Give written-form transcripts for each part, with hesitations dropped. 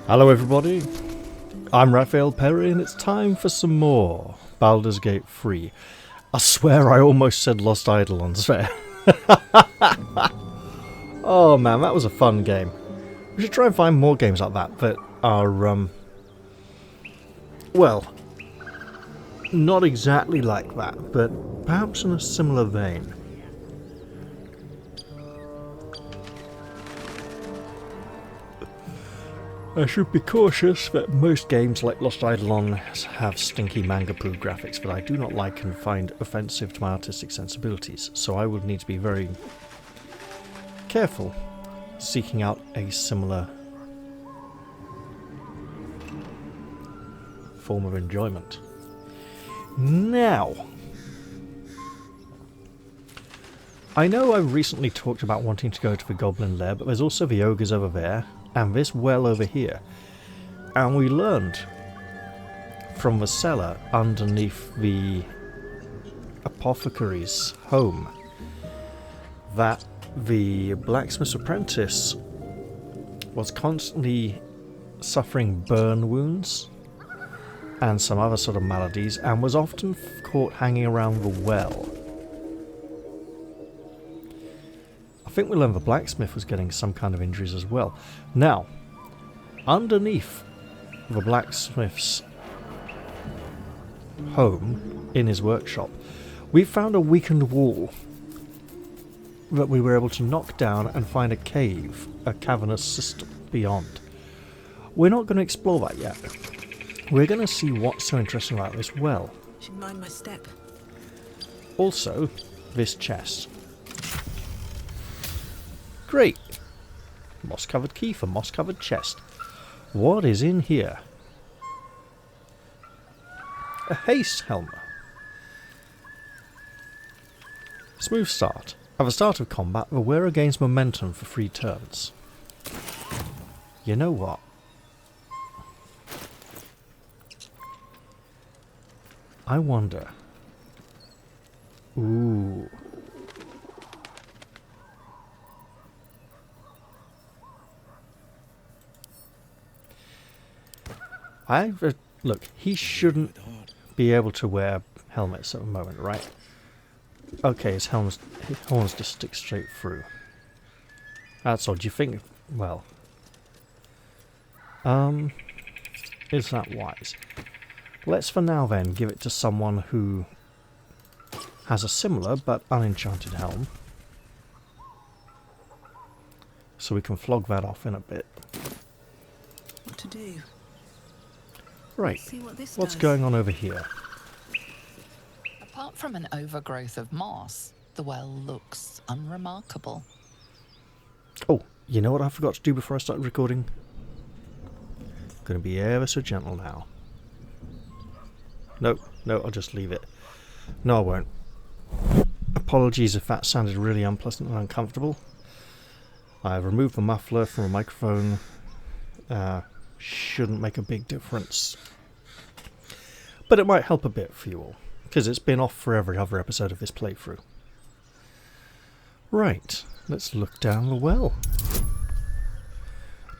Hello everybody, I'm Raphael Perry and it's time for some more Baldur's Gate 3. I swear I almost said Lost Eidolons there. Oh man, that was a fun game. We should try and find more games like that are, well, not exactly like that, but perhaps in a similar vein. I should be cautious that most games like Lost Eidolons have stinky manga-poo graphics that I do not like and find offensive to my artistic sensibilities, so I would need to be very careful seeking out a similar form of enjoyment. Now, I know I recently talked about wanting to go to the Goblin Lair, but there's also the ogres over there, and this well over here. And we learned from the cellar underneath the apothecary's home that the blacksmith's apprentice was constantly suffering burn wounds and some other sort of maladies, and was often caught hanging around the well. I think we learned the blacksmith was getting some kind of injuries as well. Now, underneath the blacksmith's home, in his workshop, we found a weakened wall that we were able to knock down and find a cave, a cavernous system beyond. We're not going to explore that yet. We're going to see what's so interesting about this well. Should mind my step. Also, this chest. Great! Moss-covered key for moss-covered chest. What is in here? A haste helmet. Smooth start. At the start of combat, the wearer gains momentum for 3 turns. You know what? I wonder. Ooh. Look, he shouldn't be able to wear helmets at the moment, right? Okay, his horns just stick straight through. That's odd. Do you think? Well, is that wise? Let's for now then give it to someone who has a similar but unenchanted helm, so we can flog that off in a bit. What to do? Right, See what this what's does. going on over here? Apart from an overgrowth of moss, the well looks unremarkable. Oh, you know what I forgot to do before I started recording? Gonna be ever so gentle now. No, I'll just leave it. No, I won't. Apologies if that sounded really unpleasant and uncomfortable. I've removed the muffler from a microphone. Shouldn't make a big difference. But it might help a bit for you all, because it's been off for every other episode of this playthrough. Right, let's look down the well.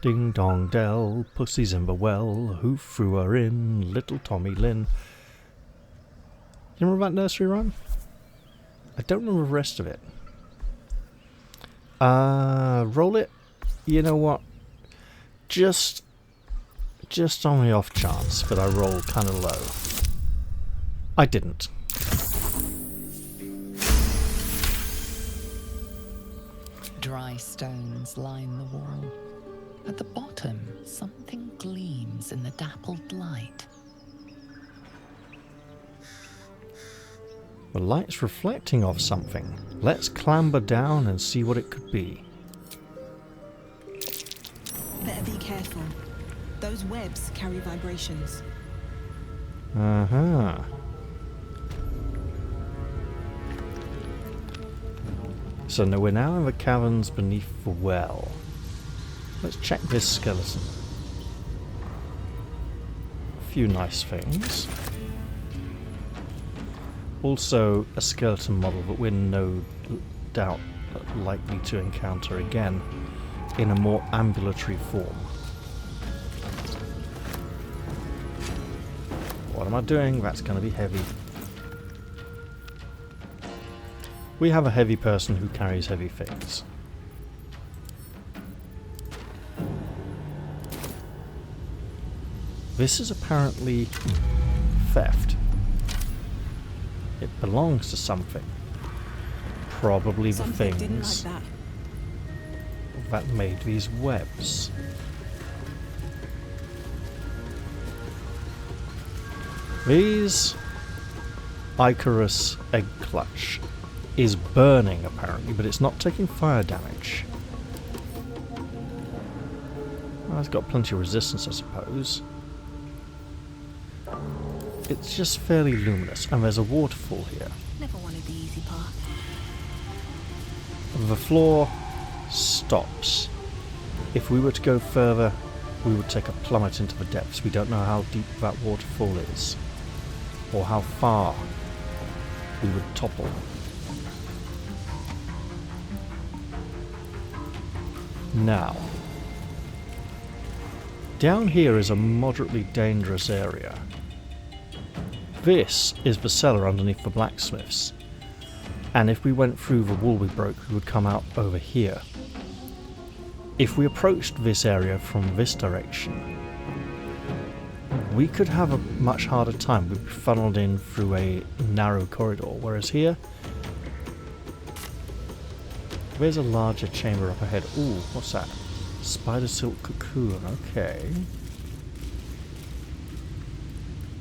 Ding dong dell, pussy's in the well, who threw her in, little Tommy Lynn. You remember that nursery rhyme? I don't remember the rest of it. Roll it? You know what? Just on the off chance that I roll kind of low. I didn't. Dry stones line the wall. At the bottom, something gleams in the dappled light. The light's reflecting off something. Let's clamber down and see what it could be. Better be careful. Those webs carry vibrations. Uh-huh. So now we're now in the caverns beneath the well. Let's check this skeleton. A few nice things. Also a skeleton model that we're no doubt likely to encounter again in a more ambulatory form. What am I doing? That's going to be heavy. We have a heavy person who carries heavy things. This is apparently theft. It belongs to something. Probably the Something didn't things like that made these webs. These Icarus egg clutch is burning apparently, but it's not taking fire damage. Well, it's got plenty of resistance, I suppose. It's just fairly luminous, and there's a waterfall here. Never wanted the easy path. The floor stops. If we were to go further, we would take a plummet into the depths. We don't know how deep that waterfall is, or how far we would topple. Now, down here is a moderately dangerous area. This is the cellar underneath the blacksmiths, and if we went through the wall we broke, we would come out over here. If we approached this area from this direction, we could have a much harder time. We'd be funneled in through a narrow corridor, whereas here, there's a larger chamber up ahead. Ooh, what's that? Spider silk cocoon, okay.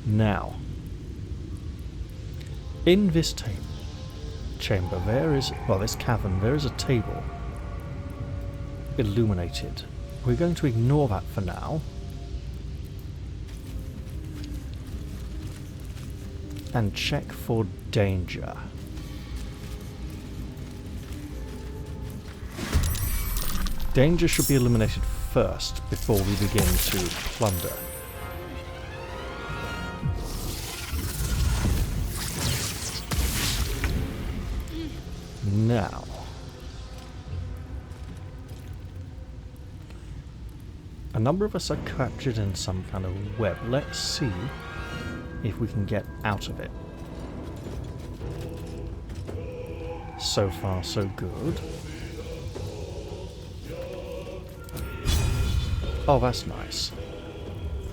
Now, in this chamber, there is, well, this cavern, there is a table illuminated. We're going to ignore that for now. And check for danger. Danger should be eliminated first before we begin to plunder. Now, a number of us are captured in some kind of web. Let's see if we can get out of it. So far, so good. Oh, that's nice.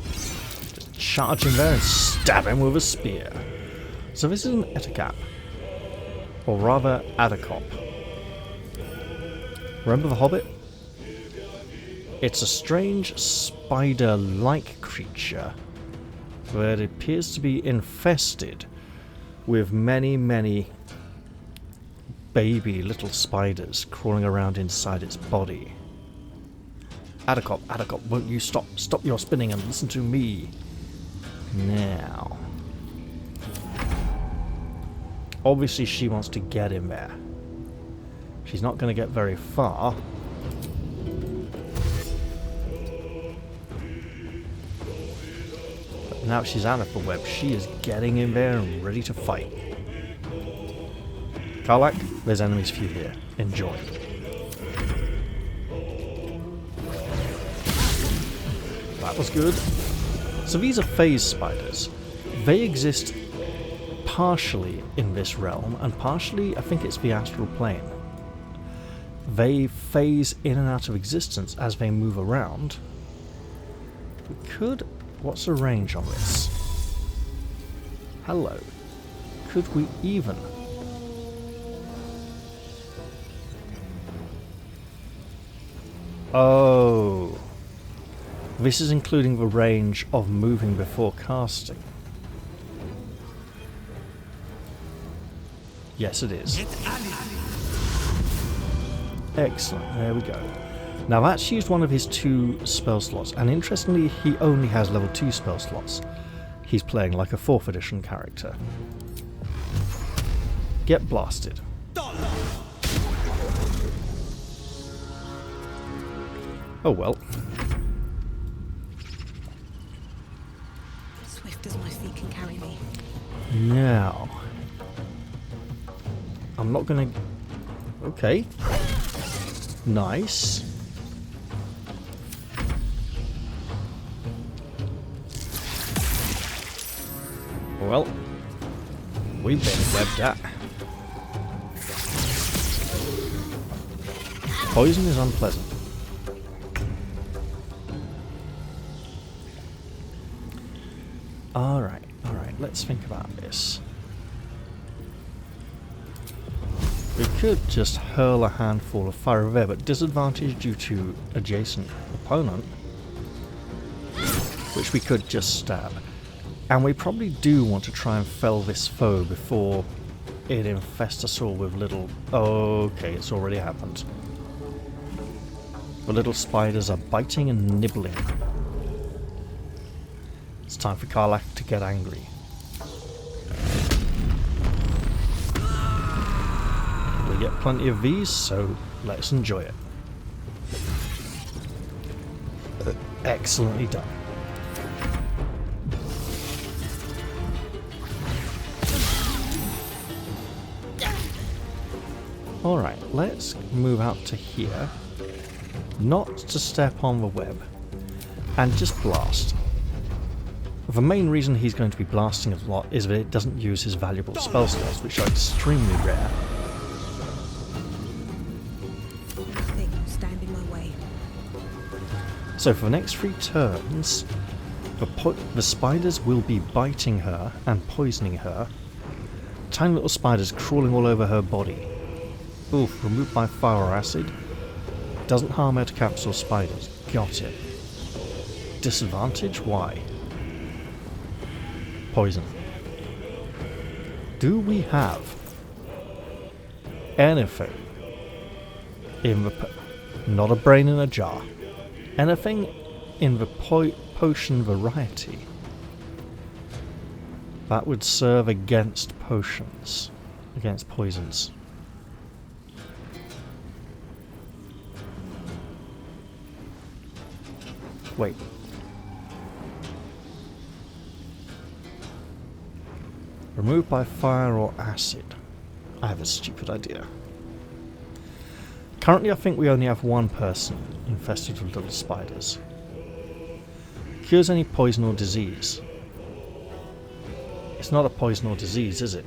Just charge in there and stab him with a spear. So this is an etacap. Or rather, adacop. Remember the Hobbit? It's a strange spider-like creature that appears to be infested with many, many baby little spiders crawling around inside its body. Adacop, Adacop, won't you stop your spinning and listen to me? Now. Obviously she wants to get in there. She's not going to get very far. But now she's out of the web, she is getting in there and ready to fight. Karlak, there's enemies for you here. Enjoy. That was good. So these are phase spiders. They exist partially in this realm, and partially, I think it's the astral plane. They phase in and out of existence as they move around. We could... What's the range on this? Hello. Could we even... Oh... This is including the range of moving before casting. Yes, it is. Excellent, there we go. Now that's used one of his 2 spell slots, and interestingly he only has level 2 spell slots. He's playing like a 4th edition character. Get blasted. Oh well. Swift as my feet can carry me. Now... I'm not gonna... Okay. Nice. Well, we've been webbed at. Poison is unpleasant. Alright, let's think about this. We could just hurl a handful of fire over there, but disadvantage due to adjacent opponent, which we could just stab. And we probably do want to try and fell this foe before it infests us all with little... Okay, it's already happened. The little spiders are biting and nibbling. It's time for Karlach to get angry. We get plenty of these, so let's enjoy it. Excellently done. Alright, let's move out to here. Not to step on the web. And just blast. The main reason he's going to be blasting a lot is that it doesn't use his valuable spell slots, which are extremely rare. Nothing will stand in my way. So for the next 3 turns, the spiders will be biting her and poisoning her. Tiny little spiders crawling all over her body. Oof, removed by fire or acid. Doesn't harm her to capsule spiders. Got it. Disadvantage? Why? Poison. Do we have anything in the... not a brain in a jar. Anything in the potion variety that would serve against potions, against poisons? Wait. Removed by fire or acid. I have a stupid idea. Currently I think we only have one person infested with little spiders. Cures any poison or disease. It's not a poison or disease, is it?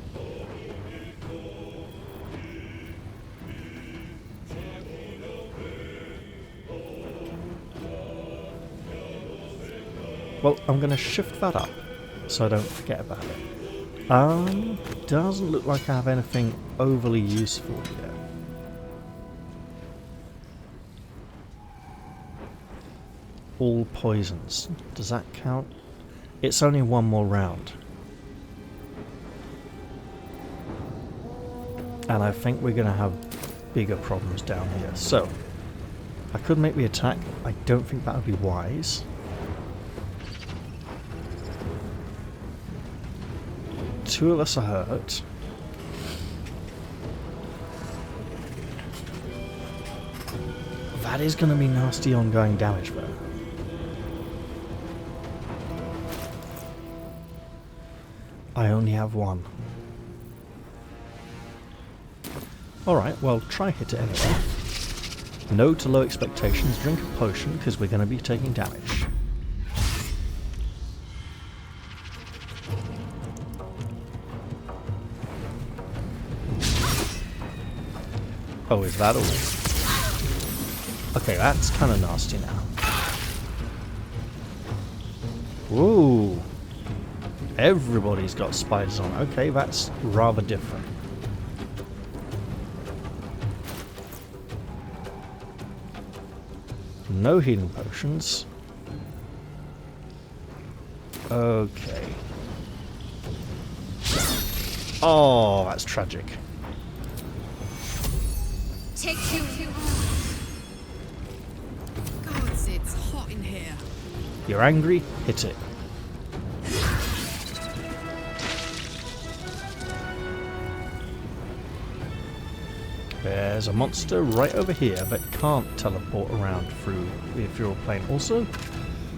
Well, I'm going to shift that up so I don't forget about it. Doesn't look like I have anything overly useful here. All poisons. Does that count? It's only one more round. And I think we're going to have bigger problems down here. So, I could make the attack. I don't think that would be wise. Two of us are hurt. That is going to be nasty ongoing damage though. I only have one. Alright, well try hit it anyway. No to low expectations, drink a potion because we're going to be taking damage. Oh, is that all? Okay, that's kind of nasty now. Ooh. Everybody's got spiders on. Okay, that's rather different. No healing potions. Okay. Oh, that's tragic. Take two. Gods, it's hot in here. You're angry? Hit it. There's a monster right over here that can't teleport around through the ethereal plane. Also,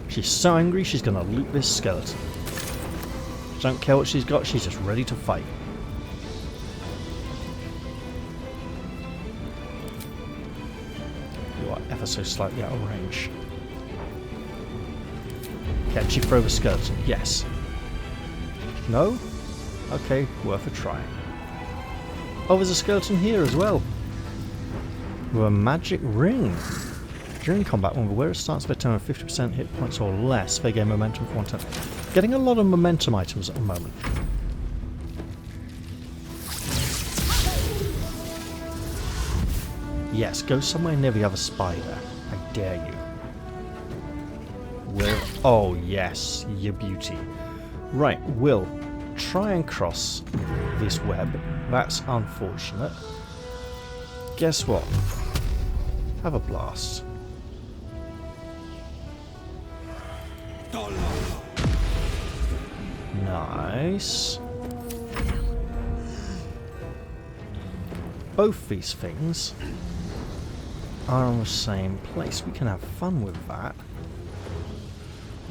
she's so angry she's gonna loot this skeleton. She don't care what she's got, she's just ready to fight. You are ever so slightly out of range. Can she throw the skeleton? Yes. No? Okay, worth a try. Oh, there's a skeleton here as well. With a magic ring. During combat, when the wearer starts their turn with 50% hit points or less, they gain momentum for 1 turn. Getting a lot of momentum items at the moment. Yes, go somewhere near the other spider. I dare you. Will. Oh, yes, you beauty. Right, Will. Try and cross this web. That's unfortunate. Guess what? Have a blast. Nice. Both these things are on the same place. We can have fun with that.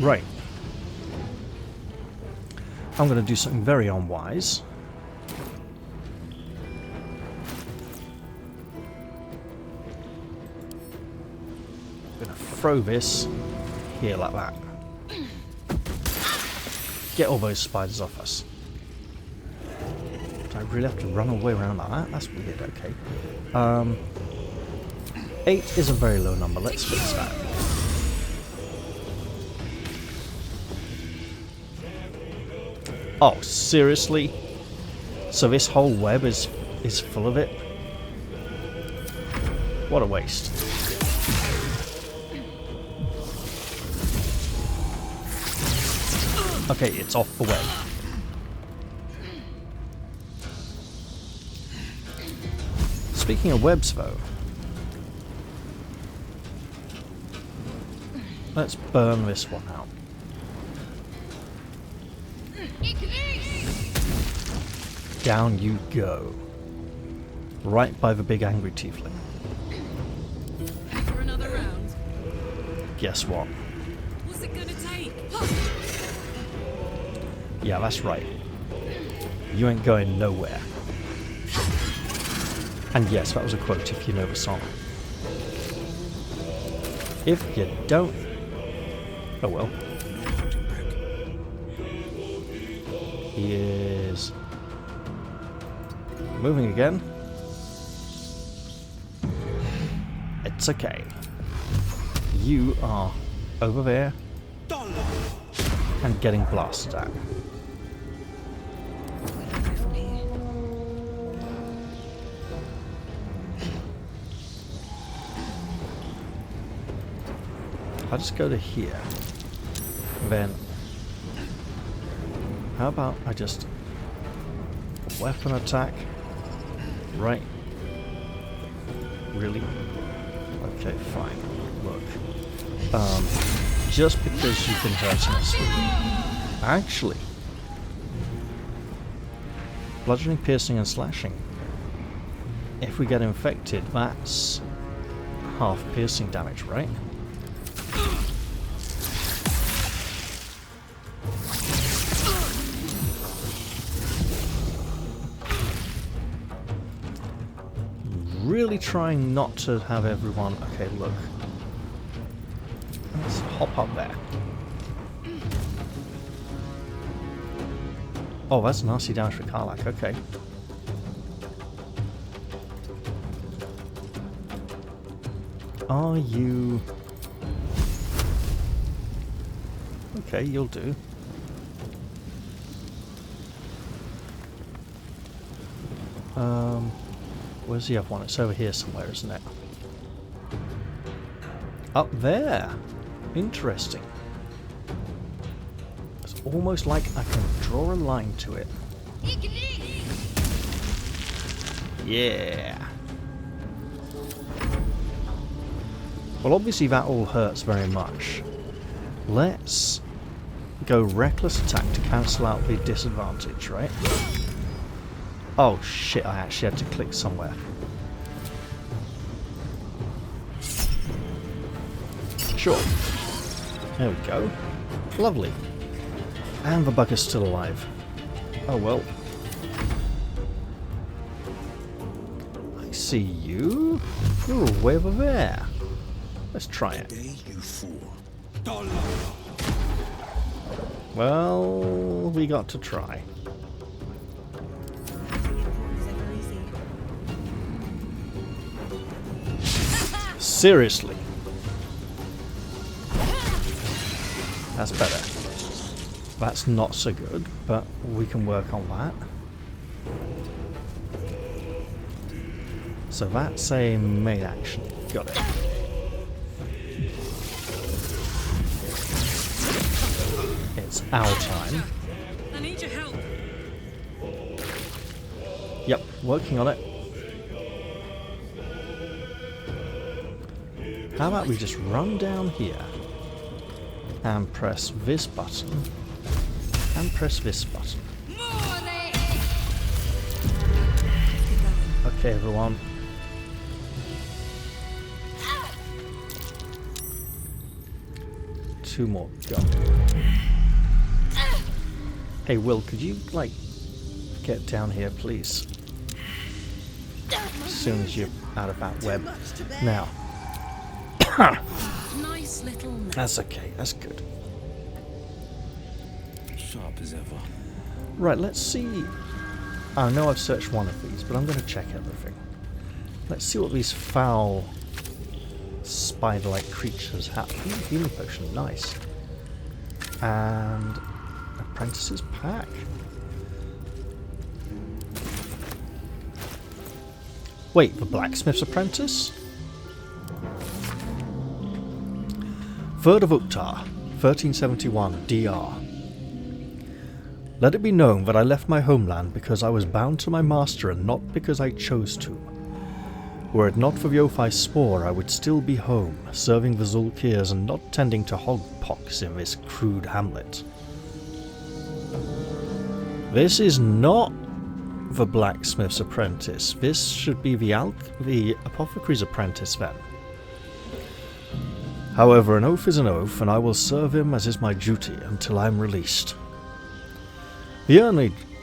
Right. I'm going to do something very unwise. I'm going to throw this here like that. Get all those spiders off us. Do I really have to run all the way around like that? That's weird, okay. 8 is a very low number, let's fix that. Oh, seriously? So this whole web is full of it? What a waste. Okay, it's off the web. Speaking of webs, though, let's burn this one out. Down you go. Right by the big angry tiefling. For another round. Guess what? What's it gonna take? Yeah, that's right. You ain't going nowhere. And yes, that was a quote if you know the song. If you don't... Oh well. He is... moving again. It's okay. You are over there and getting blasted at. Where do I go from here? I'll just go to here. Then, how about I just weapon attack? Right. Really? Okay, fine. Look. Just because you've been hurting us. Actually. Bludgeoning, piercing, and slashing. If we get infected, that's half piercing damage, right? Really trying not to have everyone... Okay, look. Let's hop up there. Oh, that's nasty damage for Karlak, okay. Are you... Okay, you'll do. Where's the other one? It's over here somewhere, isn't it? Up there! Interesting. It's almost like I can draw a line to it. Yeah! Well, obviously that all hurts very much. Let's go reckless attack to cancel out the disadvantage, right? Oh shit, I actually had to click somewhere. Sure. There we go. Lovely. And the bug is still alive. Oh well. I see you. You're all way over there. Let's try it. Well, we got to try. Seriously. That's better. That's not so good, but we can work on that. So that's a main action. Got it. It's our time. I need your help. Yep, working on it. How about we just run down here and press this button and press this button. Okay, everyone. Two more. Go. Hey, Will, could you, like, get down here, please? As soon as you're out of that web. Now. Nice little man. That's okay. That's good. Sharp as ever. Right, let's see. I know I've searched one of these, but I'm going to check everything. Let's see what these foul spider-like creatures have. Ooh, healing potion, nice. And apprentice's pack. Wait, the blacksmith's apprentice? 3rd of Uktar, 1371, DR. Let it be known that I left my homeland because I was bound to my master and not because I chose to. Were it not for the Ophai spore, I would still be home, serving the Zulkirs and not tending to hogpox in this crude hamlet. This is not the blacksmith's apprentice. This should be the apothecary's apprentice then. However, an oath is an oath, and I will serve him as is my duty until I am released. The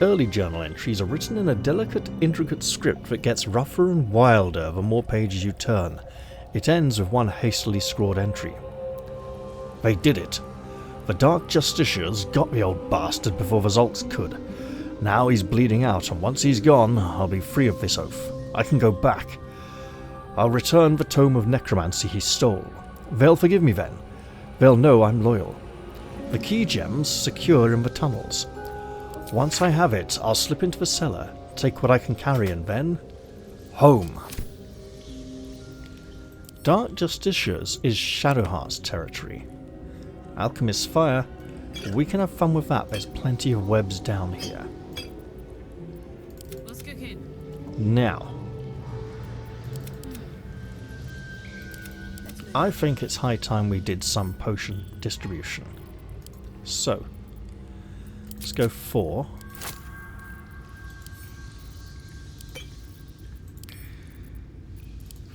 early journal entries are written in a delicate, intricate script that gets rougher and wilder the more pages you turn. It ends with one hastily scrawled entry. They did it. The Dark Justiciars got the old bastard before the Zolts could. Now he's bleeding out, and once he's gone, I'll be free of this oath. I can go back. I'll return the tome of necromancy he stole. They'll forgive me then. They'll know I'm loyal. The key gem's secure in the tunnels. Once I have it, I'll slip into the cellar, take what I can carry, and then... home. Dark Justiciars is Shadowheart's territory. Alchemist's Fire, we can have fun with that. There's plenty of webs down here. What's cooking? Now, I think it's high time we did some potion distribution. So, let's go 4.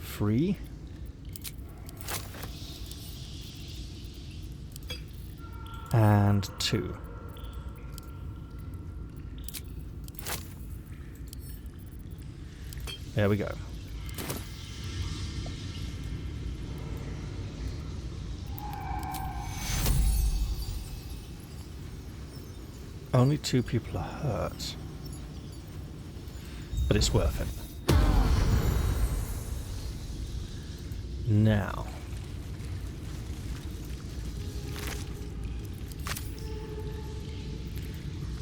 Three. And 2. There we go. Only 2 people are hurt. But it's worth it. Now.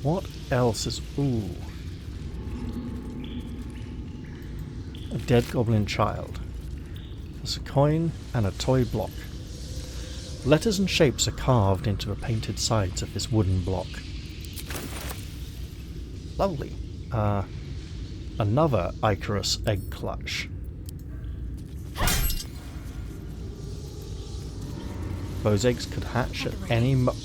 What else is... Ooh. A dead goblin child. There's a coin and a toy block. Letters and shapes are carved into the painted sides of this wooden block. Lovely. Another Icarus egg clutch. Those eggs could hatch at any moment.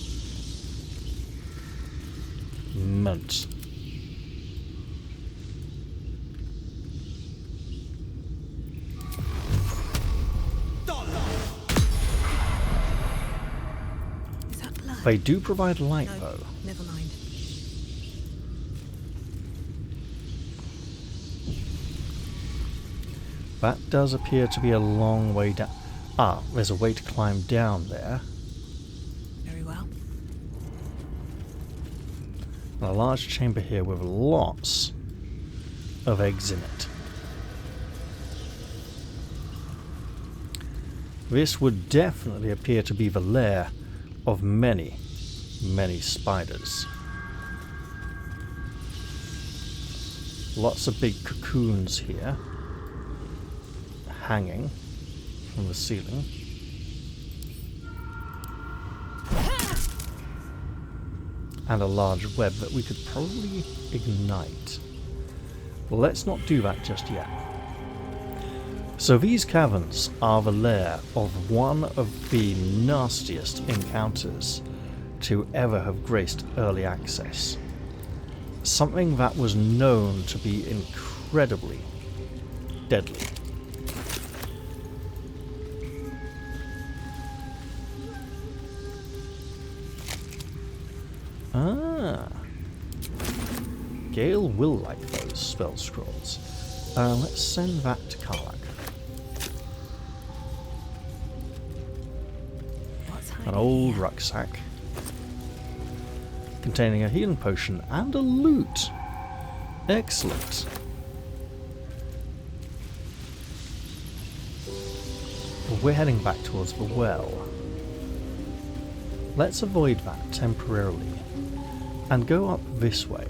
Is that blood? They do provide light, No, though. never mind. That does appear to be a long way down. Ah, there's a way to climb down there. Very well. And a large chamber here with lots of eggs in it. This would definitely appear to be the lair of many, many spiders. Lots of big cocoons here, hanging from the ceiling. And a large web that we could probably ignite. Well, let's not do that just yet. So these caverns are the lair of one of the nastiest encounters to ever have graced early access. Something that was known to be incredibly deadly. Ah. Gale will like those spell scrolls. Let's send that to Karlak. An old rucksack containing a healing potion and a loot. Excellent. Well, we're heading back towards the well. Let's avoid that temporarily and go up this way.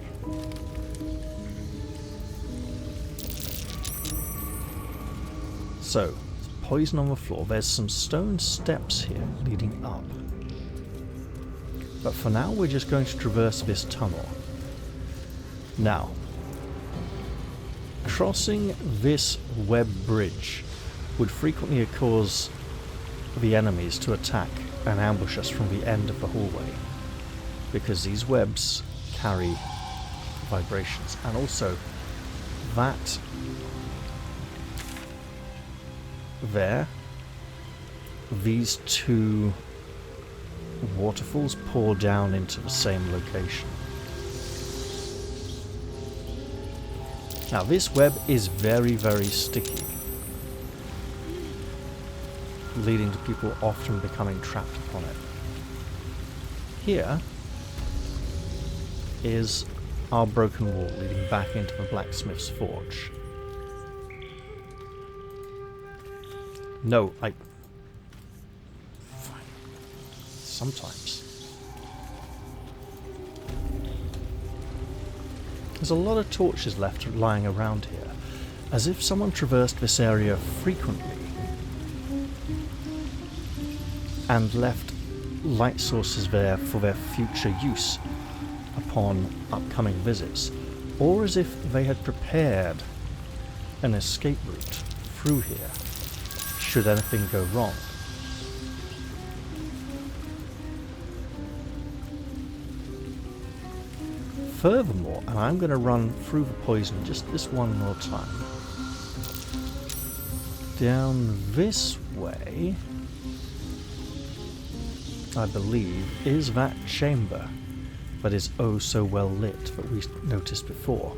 So, poison on the floor. There's some stone steps here leading up. But for now, we're just going to traverse this tunnel. Now, crossing this web bridge would frequently cause the enemies to attack and ambush us from the end of the hallway, because these webs carry vibrations. And also, that there, these two waterfalls pour down into the same location. Now this web is very, very sticky, leading to people often becoming trapped upon it. Here is our broken wall leading back into the blacksmith's forge. No, fine. Sometimes. There's a lot of torches left lying around here, as if someone traversed this area frequently and left light sources there for their future use upon upcoming visits, or as if they had prepared an escape route through here should anything go wrong. Furthermore, and I'm going to run through the poison just this one more time, down this way, I believe, is that chamber that is oh so well lit that we noticed before.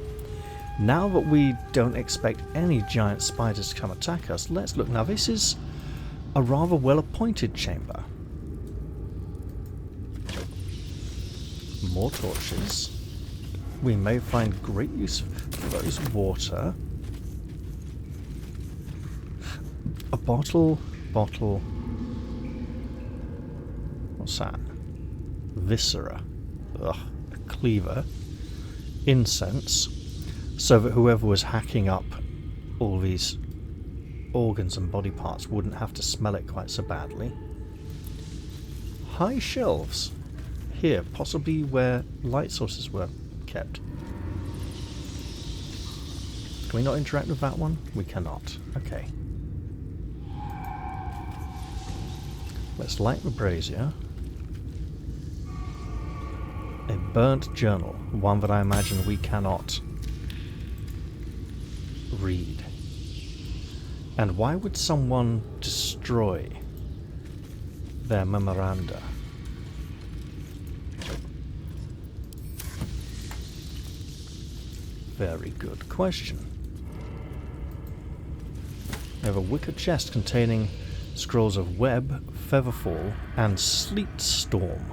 Now that we don't expect any giant spiders to come attack us, let's look. Now this is a rather well appointed chamber. More torches. We may find great use for those. Water. A bottle. What's that? Viscera. Ugh. A cleaver. Incense. So that whoever was hacking up all these organs and body parts wouldn't have to smell it quite so badly. High shelves. Here, possibly where light sources were kept. Can we not interact with that one? We cannot. Okay. Let's light the brazier. A burnt journal. One that I imagine we cannot read. And why would someone destroy their memoranda? Very good question. We have a wicker chest containing scrolls of Web, Featherfall, and Sleet Storm.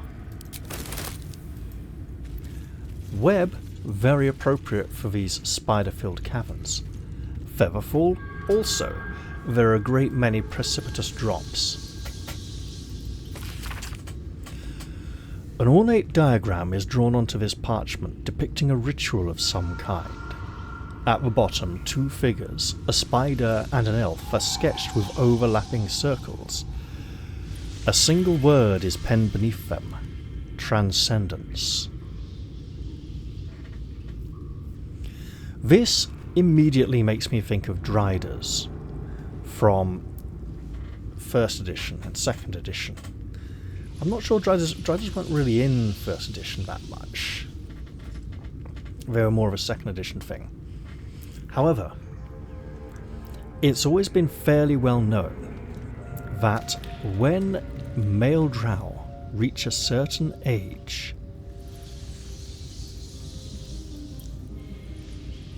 Web, very appropriate for these spider-filled caverns. Featherfall, also. There are a great many precipitous drops An ornate diagram is drawn onto this parchment depicting a ritual of some kind. At the bottom, two figures, a spider and an elf, are sketched with overlapping circles. A single word is penned beneath them: transcendence. This immediately makes me think of Driders from 1st edition and 2nd edition. I'm not sure Driders weren't really in 1st edition that much. They were more of a 2nd edition thing. However, it's always been fairly well known that when male drow reach a certain age,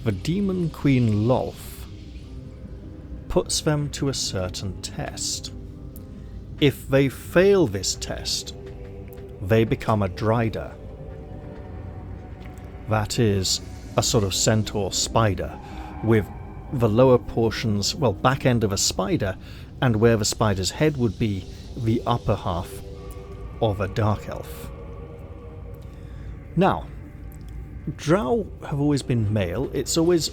the demon queen Lolth puts them to a certain test. If they fail this test, they become a Drider. That is a sort of centaur spider with the lower portions, well, back end of a spider, and where the spider's head would be, the upper half of a dark elf. Now, drow have always been male. It's always...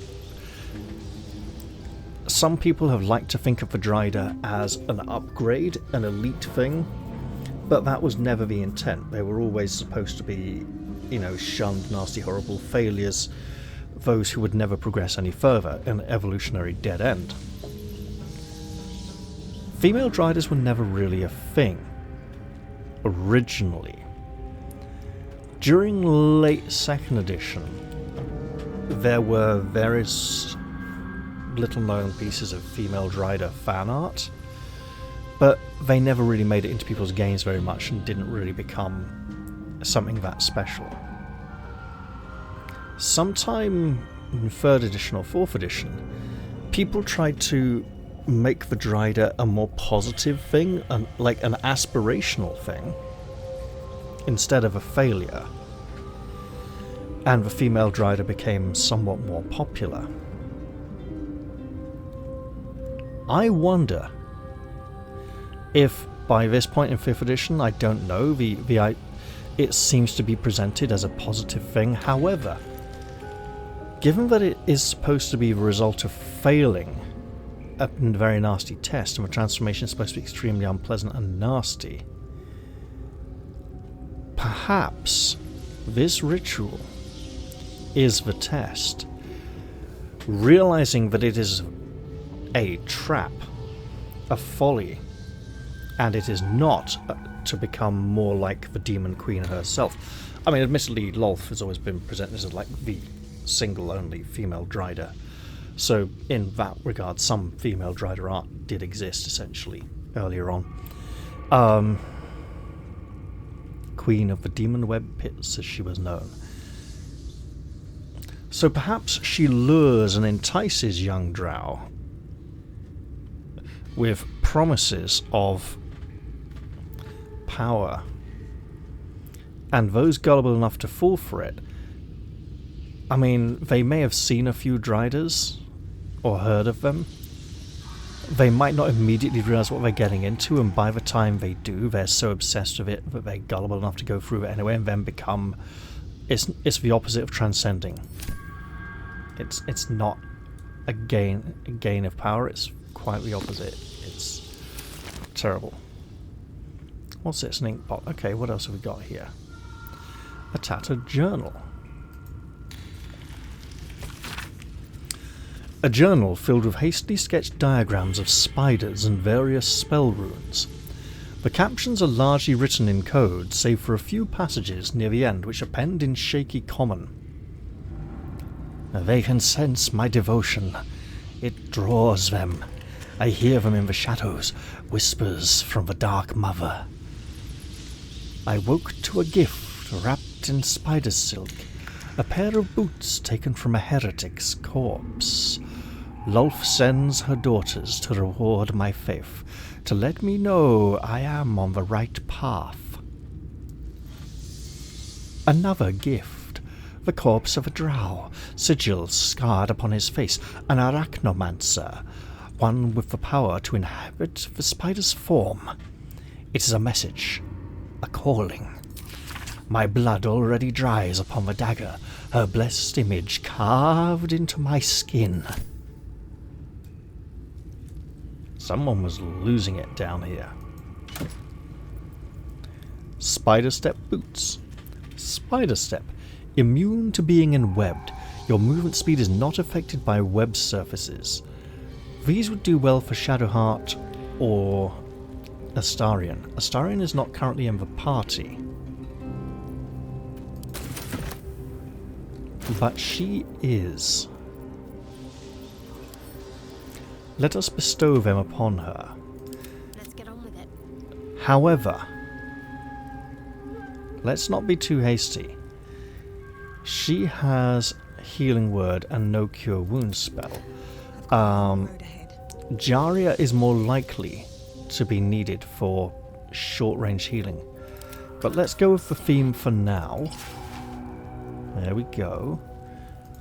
Some people have liked to think of the Drider as an upgrade, an elite thing, but that was never the intent. They were always supposed to be, you know, shunned, nasty, horrible failures, those who would never progress any further, an evolutionary dead end. Female Driders were never really a thing, originally. During late 2nd edition, there were various little-known pieces of female Drider fan art, but they never really made it into people's games very much and didn't really become something that special. Sometime in 3rd edition or 4th edition, people tried to make the Drider a more positive thing, like an aspirational thing, instead of a failure, and the female Drider became somewhat more popular. I wonder if by this point in 5th edition, I don't know, it seems to be presented as a positive thing. However, given that it is supposed to be the result of failing a very nasty test, and the transformation is supposed to be extremely unpleasant and nasty, perhaps this ritual is the test. Realizing that it is a trap, a folly, and it is not to become more like the Demon Queen herself. I mean, admittedly, Lolth has always been presented as like the single only female Drider, so in that regard some female Drider art did exist essentially earlier on. Queen of the Demon Web Pits, as she was known. So perhaps she lures and entices young drow with promises of power, and those gullible enough to fall for it, I mean, they may have seen a few Driders or heard of them. They might not immediately realize what they're getting into, and by the time they do, they're so obsessed with it that they're gullible enough to go through it anyway, and then become... It's the opposite of transcending. It's not a gain of power, it's quite the opposite. It's terrible. What's this? An ink pot. Okay, what else have we got here? A tattered journal. A journal filled with hastily sketched diagrams of spiders and various spell runes. The captions are largely written in code, save for a few passages near the end which are penned in shaky common. They can sense my devotion. It draws them. I hear them in the shadows, whispers from the Dark Mother. I woke to a gift wrapped in spider's silk, a pair of boots taken from a heretic's corpse. Lolth sends her daughters to reward my faith, to let me know I am on the right path. Another gift, the corpse of a drow, sigils scarred upon his face, an arachnomancer, one with the power to inhabit the spider's form. It is a message, a calling. My blood already dries upon the dagger, her blessed image carved into my skin. Someone was losing it down here. Spider step boots. Spider step. Immune to being enwebbed. Your movement speed is not affected by web surfaces. These would do well for Shadowheart or Astarion. Astarion is not currently in the party, but she is. Let us bestow them upon her. Let's get on with it. However, let's not be too hasty. She has Healing Word and no Cure Wounds spell. Road ahead. Jaria is more likely to be needed for short-range healing. But let's go with the theme for now. There we go.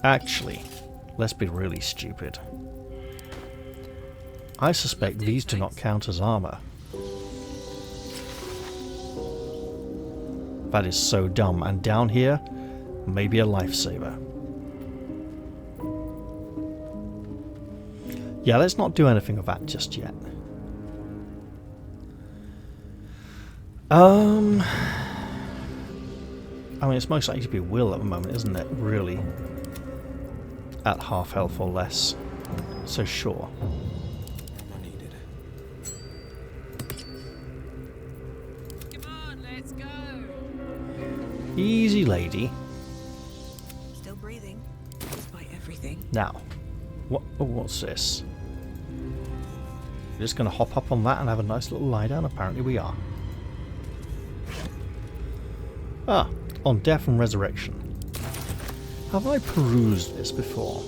Actually, let's be really stupid. I suspect these do not count as armor. That is so dumb. And down here, maybe a lifesaver. Yeah, let's not do anything of that just yet. I mean, it's most likely to be Will at the moment, isn't it? Really. At half health or less. So sure. Come on, let's go. Easy, lady. Still breathing, despite everything. Now, what's this? We're just going to hop up on that and have a nice little lie down? Apparently we are. Ah, on Death and Resurrection. Have I perused this before?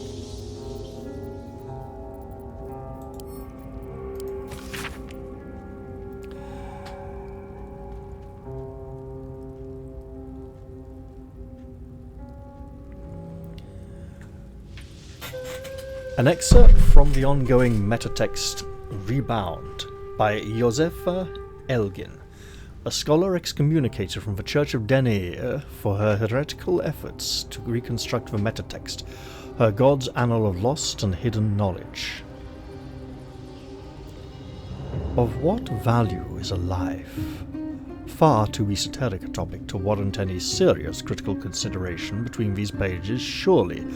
An excerpt from the ongoing metatext Rebound by Josefa Elgin, a scholar excommunicated from the Church of Deneir for her heretical efforts to reconstruct the metatext, her god's annal of lost and hidden knowledge. Of what value is a life? Far too esoteric a topic to warrant any serious critical consideration between these pages, surely,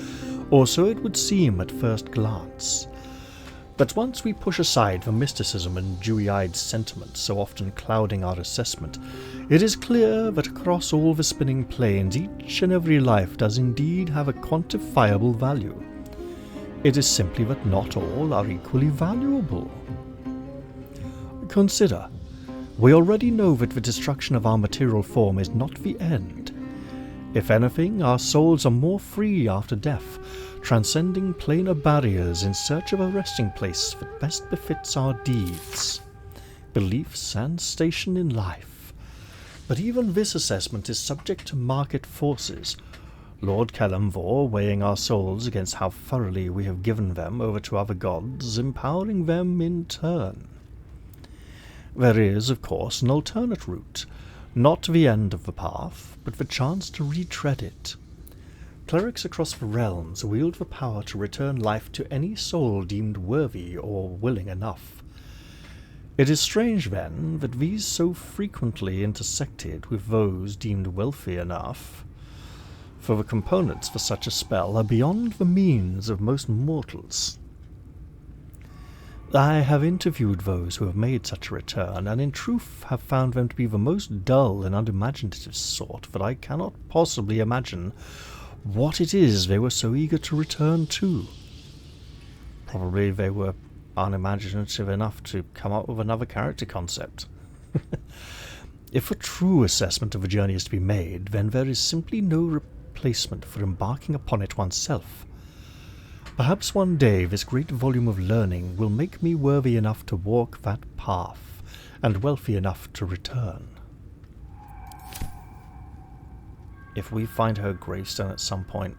or so it would seem at first glance. But once we push aside the mysticism and dewy-eyed sentiment so often clouding our assessment, it is clear that across all the spinning planes each and every life does indeed have a quantifiable value. It is simply that not all are equally valuable. Consider, we already know that the destruction of our material form is not the end. If anything, our souls are more free after death, transcending planar barriers in search of a resting place that best befits our deeds, beliefs, and station in life. But even this assessment is subject to market forces, Lord Kalimvor weighing our souls against how thoroughly we have given them over to other gods, empowering them in turn. There is, of course, an alternate route, not the end of the path, but the chance to retread it. Clerics across the realms wield the power to return life to any soul deemed worthy or willing enough. It is strange, then, that these so frequently intersected with those deemed wealthy enough, for the components for such a spell are beyond the means of most mortals. I have interviewed those who have made such a return, and in truth have found them to be the most dull and unimaginative sort that I cannot possibly imagine what it is they were so eager to return to. Probably they were unimaginative enough to come up with another character concept. If a true assessment of a journey is to be made, then there is simply no replacement for embarking upon it oneself. Perhaps one day this great volume of learning will make me worthy enough to walk that path, and wealthy enough to return. If we find her gravestone at some point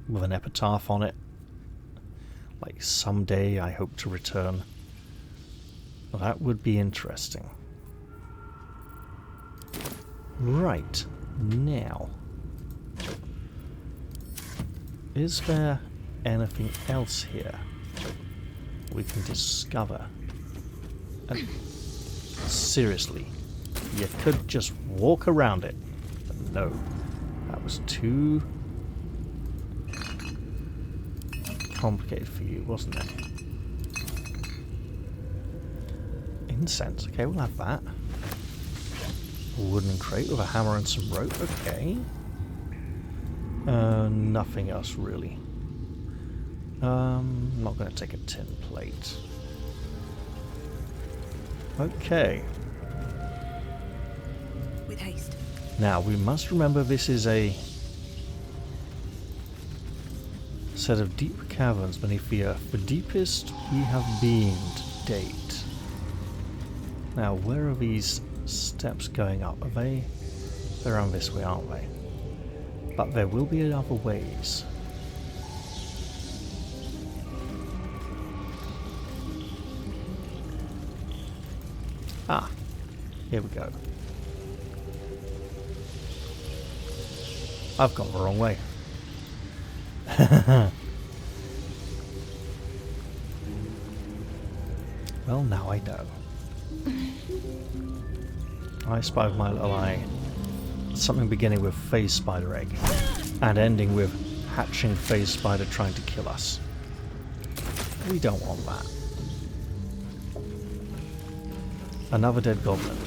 with an epitaph on it, like someday I hope to return, that would be interesting. Right. Now, is there anything else here we can discover? And seriously, you could just walk around it. But no, that was too complicated for you, wasn't it? Incense, okay, we'll have that. A wooden crate with a hammer and some rope, okay. Nothing else really. I'm not going to take a tin plate. Okay. With haste. Now, we must remember this is a set of deep caverns beneath the earth. The deepest we have been to date. Now, where are these steps going up? Are they? They're around this way, aren't they? But there will be other ways. Ah, here we go. I've gone the wrong way. Well, now I know. I spy with my little eye something beginning with phase spider egg and ending with hatching phase spider trying to kill us. We don't want that. Another dead goblin.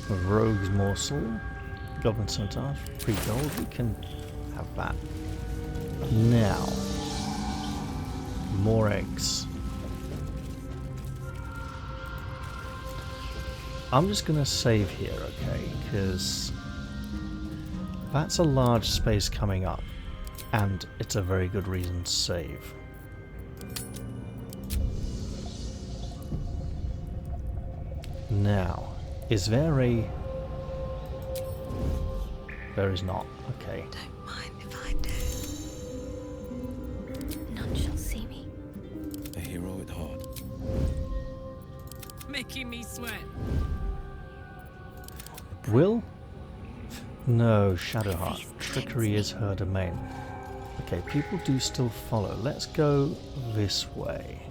A rogue's morsel. Goblin scimitar. 3 gold. We can have that. Now. More eggs. I'm just going to save here, okay? Because that's a large space coming up. And it's a very good reason to save. Now, is there a... There is not. Okay. Don't mind if I do. None shall see me. A hero at heart. Making me sweat. Will? No, Shadowheart. Trickery is her domain. Okay, people do still follow. Let's go this way.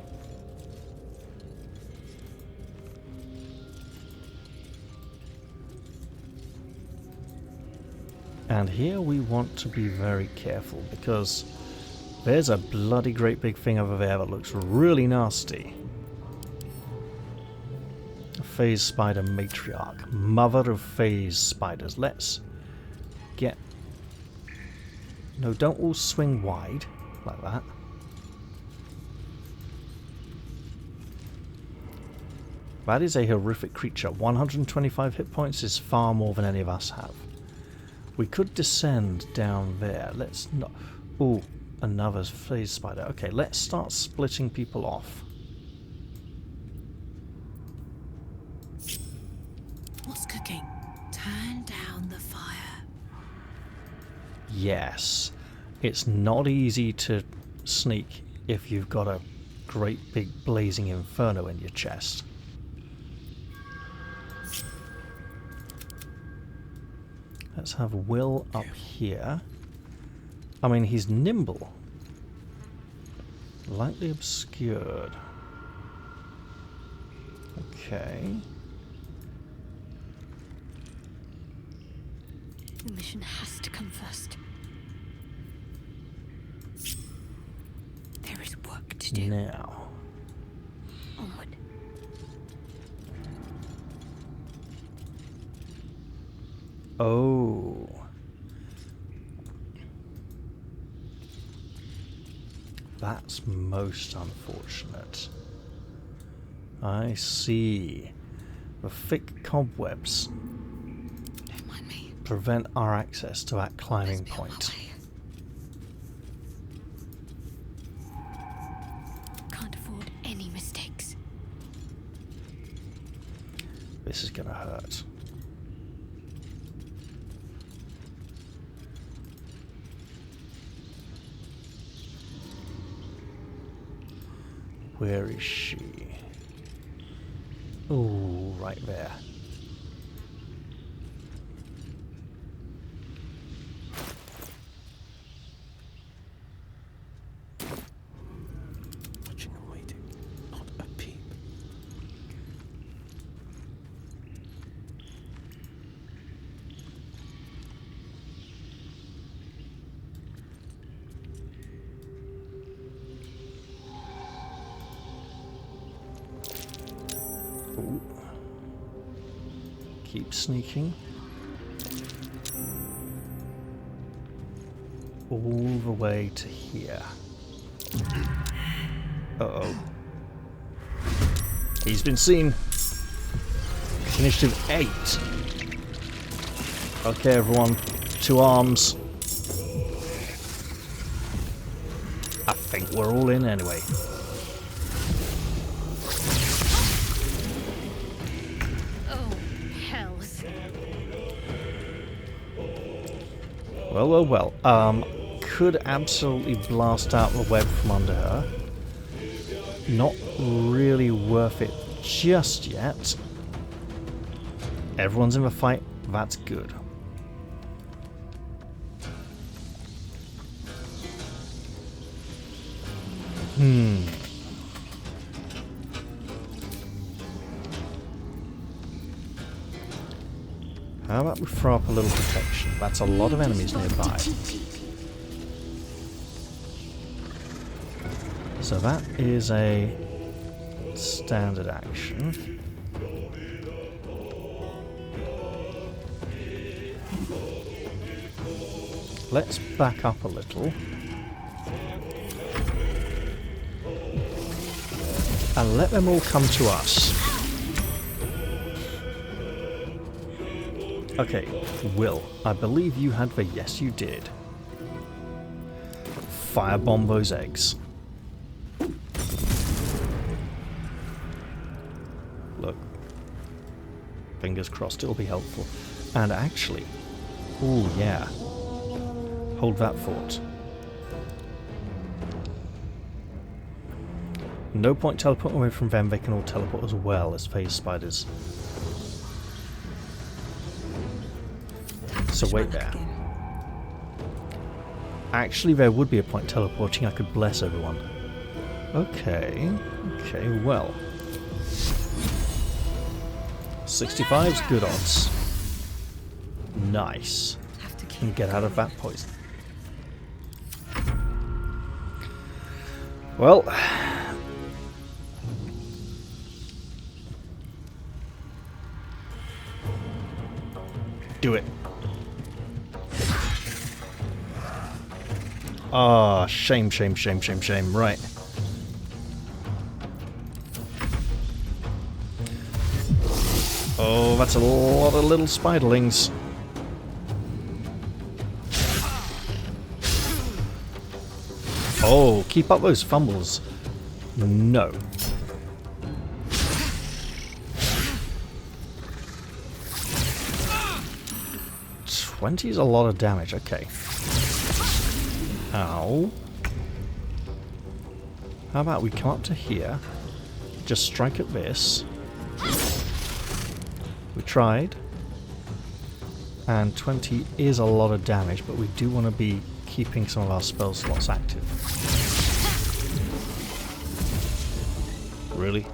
And here we want to be very careful because there's a bloody great big thing over there that looks really nasty. Phase spider matriarch, mother of phase spiders. Let's get... No, don't all swing wide like that. That is a horrific creature. 125 hit points is far more than any of us have. We could descend down there. Let's not... Ooh, another phase spider. Okay, let's start splitting people off. What's cooking? Turn down the fire. Yes. It's not easy to sneak if you've got a great big blazing inferno in your chest. Let's have Will up here. I mean, he's nimble. Lightly obscured. Okay. The mission has to come first. There is work to do. Now. Onward. Oh. That's most unfortunate. I see. The thick cobwebs Don't mind me. prevent our access to that climbing Let's be on our point. way. Can't afford any mistakes. This is gonna hurt. Where is she? Oh, right there. Keep sneaking. All the way to here. Uh-oh. He's been seen. Initiative 8. Okay, everyone. 2 arms. I think we're all in anyway. Oh, hells. Well. Could absolutely blast out the web from under her. Not really worth it just yet. Everyone's in the fight. That's good. How about we throw up a little protection? That's a lot of enemies nearby. So that is a standard action. Let's back up a little. And let them all come to us. Okay, Will, I believe you had the yes you did. Firebomb those eggs. Look. Fingers crossed it'll be helpful. And actually, oh yeah. Hold that thought. No point teleporting away from them, they can all teleport as well as phase spiders. So wait there. Actually, there would be a point teleporting. I could bless everyone. Okay, well. 65's good odds. Nice. And get out of that poison. Well. Do it. Ah, oh, shame. Right. Oh, that's a lot of little spiderlings. Oh, keep up those fumbles. No. $20 is a lot of damage, okay. Ow. How about we come up to here, just strike at this. We tried. And 20 is a lot of damage, but we do want to be keeping some of our spell slots active. Really?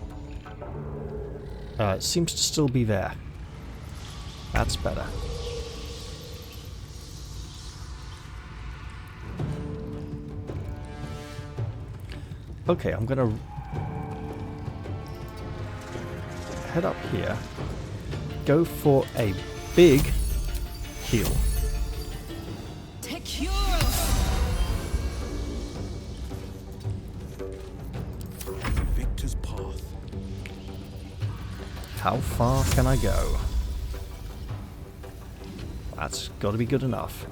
It seems to still be there. That's better. Okay, I'm gonna head up here, go for a big heal. Victor's path. How far can I go? That's got to be good enough.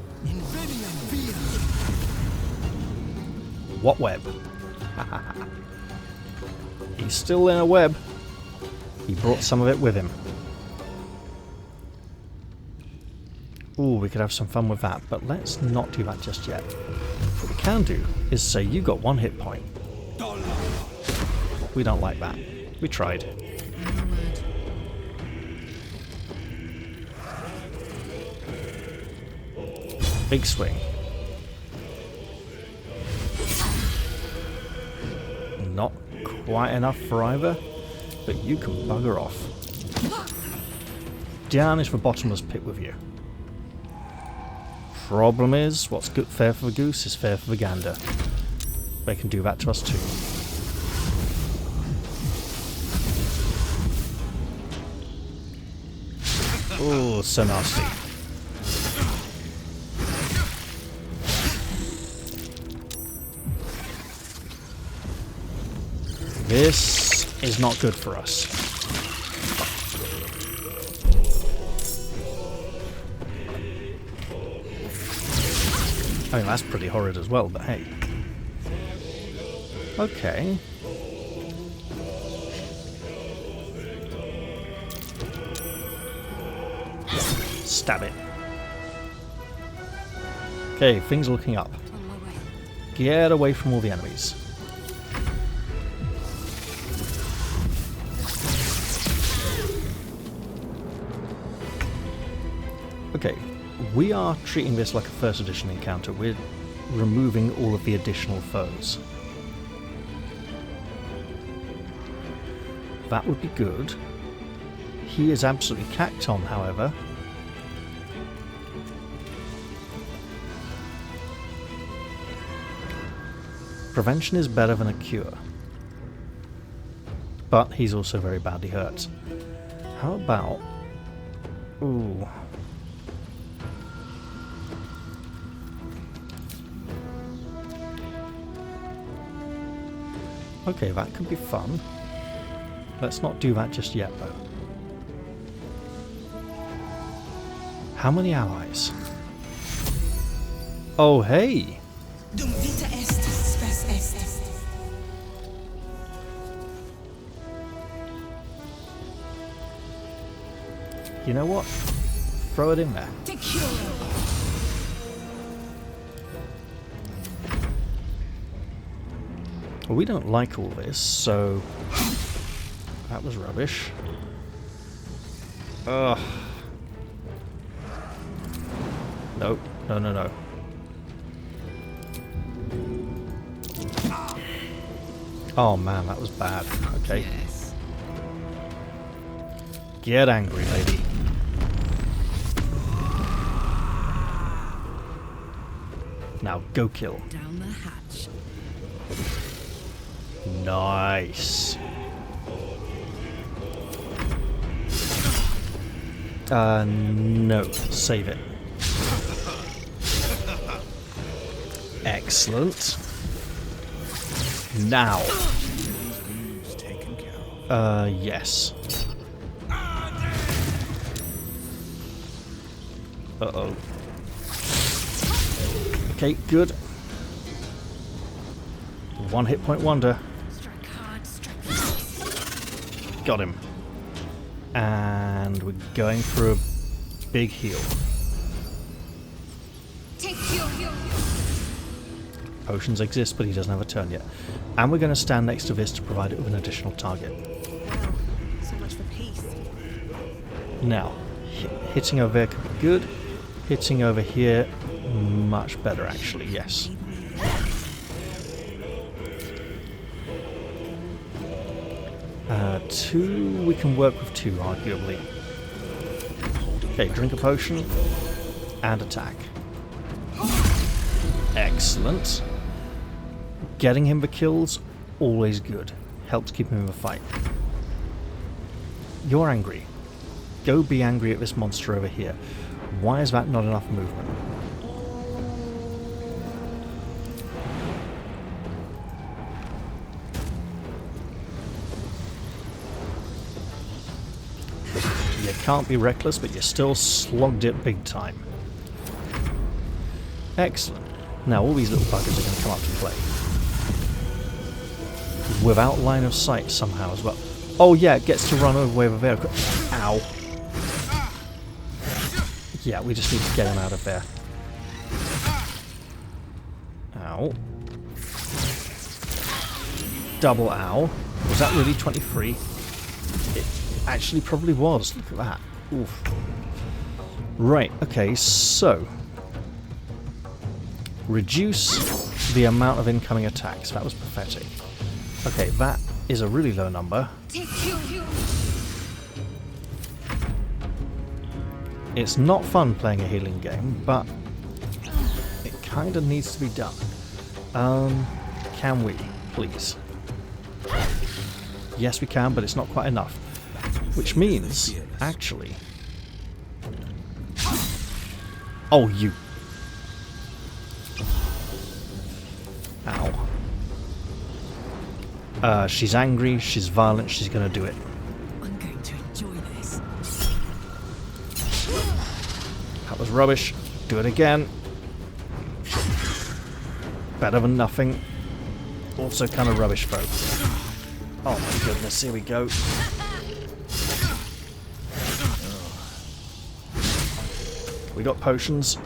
What web? He's still in a web. He brought some of it with him. Ooh, we could have some fun with that, but let's not do that just yet. What we can do is say you got 1 hit point. We don't like that. We tried. Big swing. Not quite enough for either, but you can bugger off. Down is the bottomless pit with you. Problem is, what's good fair for the goose is fair for the gander. They can do that to us too. Oh, so nasty. This is not good for us. I mean, that's pretty horrid as well, but hey. Okay. Stab it. Okay, things are looking up. On my way. Get away from all the enemies. Okay, we are treating this like a first edition encounter. We're removing all of the additional foes. That would be good. He is absolutely cacked on, however. Prevention is better than a cure. But he's also very badly hurt. How about... Ooh... Okay, that could be fun. Let's not do that just yet, though. How many allies? Oh, hey! Dum vita est, spes est. You know what? Throw it in there. Well, we don't like all this, so... That was rubbish. Ugh. Nope. No, no, no. Oh man, that was bad. Okay. Yes. Get angry, lady. Now go kill. Down the hatch. Nice. No. Save it. Excellent. Now. Taken care of. Yes. Uh-oh. Okay, good. One hit point wonder. Strike hard, strike fast. Got him. And we're going for a big heal. Take heal. Potions exist, but he doesn't have a turn yet. And we're going to stand next to this to provide it with an additional target. Well, so much for peace. Now, hitting over there could be good. Hitting over here, much better actually, yes. Two, we can work with two, arguably. Okay, drink a potion and attack. Excellent. Getting him the kills, always good. Helps keep him in the fight. You're angry. Go be angry at this monster over here. Why is that not enough movement? You can't be reckless, but you still slogged it big time. Excellent. Now all these little buggers are going to come up to play. Without line of sight somehow as well. Oh yeah, it gets to run away over there. Ow. Yeah, we just need to get him out of there. Ow. Double ow. Was that really 23? It actually probably was. Look at that. Oof. Right, okay, so... Reduce the amount of incoming attacks. That was pathetic. Okay, that is a really low number. Take heal. It's not fun playing a healing game, but it kind of needs to be done. Can we, please? Yes, we can, but it's not quite enough. Which means, actually, Oh, you. Ow. She's angry, she's violent, she's gonna do it. I'm going to enjoy this. That was rubbish. Do it again. Better than nothing. Also kind of rubbish, folks. Oh my goodness, here we go. We got potions.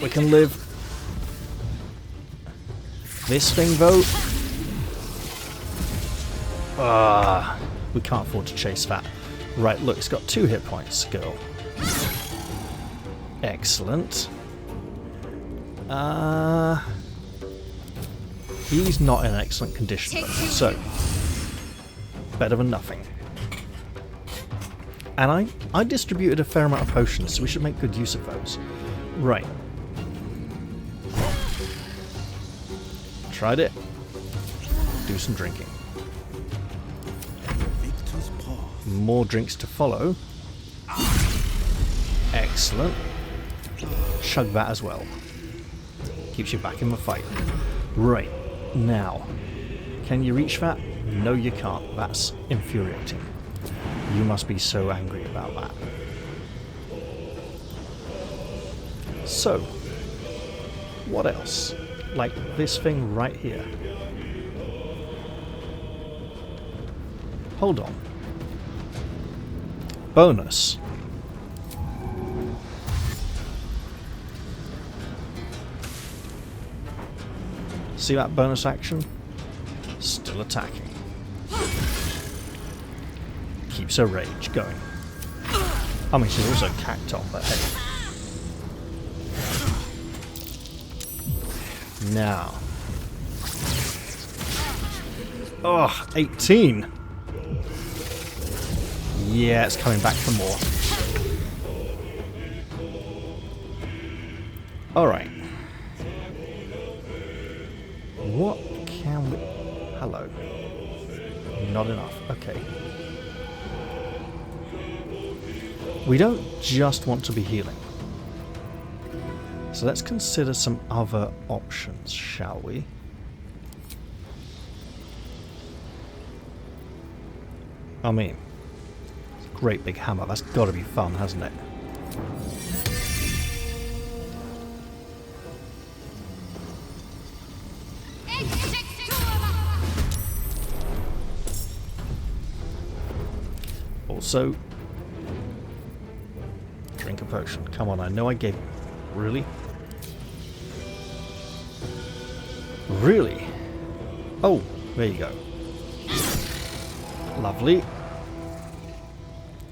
We can live. This thing, though. We can't afford to chase that. Right, look, it's got 2 hit points. Go. Excellent. He's not in excellent condition, though, so better than nothing. And I distributed a fair amount of potions, so we should make good use of those. Right. Tried it. Do some drinking. Victor's path. More drinks to follow. Excellent. Chug that as well. Keeps you back in the fight. Right. Now, can you reach that? No, you can't. That's infuriating. You must be so angry about that. So, what else? Like this thing right here. Hold on. Bonus. See that bonus action? Still attacking. Keeps her rage going. I mean, she's also cacked on, but hey. Now. Oh, 18. Yeah, it's coming back for more. Alright. What can we... Hello. Not enough. Okay. We don't just want to be healing. So let's consider some other options, shall we? I mean, it's a great big hammer. That's got to be fun, hasn't it? Also, drink a potion. Come on, I know I gave... Really? Really? Oh, there you go. Lovely.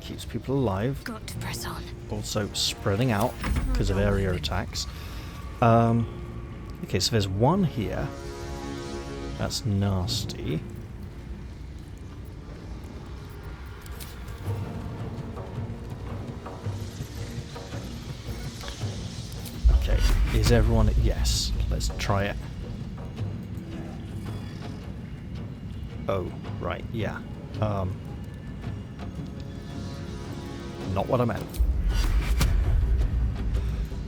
Keeps people alive. Got to press on. Also spreading out because of area attacks. Okay, so there's one here. That's nasty. Okay, is everyone... Yes, let's try it. Oh, right, yeah. Not what I meant.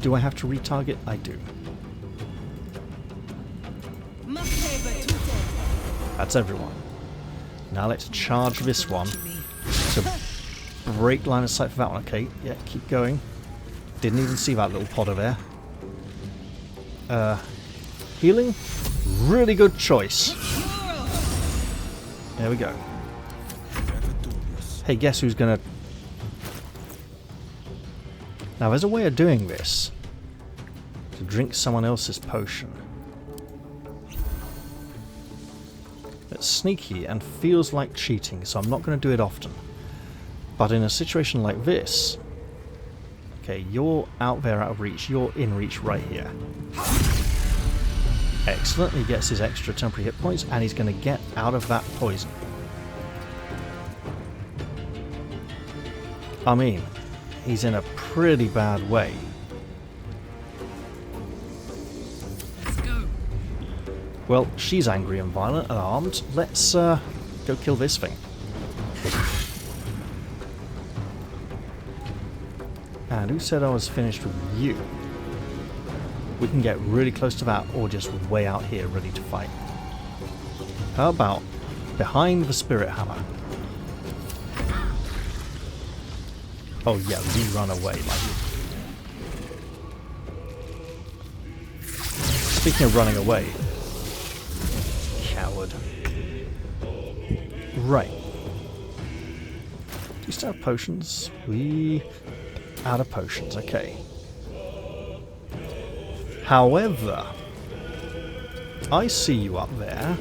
Do I have to retarget? I do. That's everyone. Now let's charge this one to break line of sight for that one. Okay, yeah, keep going. Didn't even see that little podder there. Healing? Really good choice. There we go. Hey, guess who's gonna... Now, there's a way of doing this. To drink someone else's potion. It's sneaky and feels like cheating, so I'm not going to do it often. But in a situation like this... Okay, you're out there out of reach. You're in reach right here. Excellent. He gets his extra temporary hit points, and he's going to get out of that poison. I mean, he's in a pretty bad way. Let's go. Well, she's angry and violent and armed. Let's go kill this thing. And who said I was finished with you? We can get really close to that, or just way out here ready to fight. How about behind the spirit hammer? Oh yeah, we run away like... Speaking of running away... Coward. Right. Do you still have potions? We... out of potions, okay. However... I see you up there.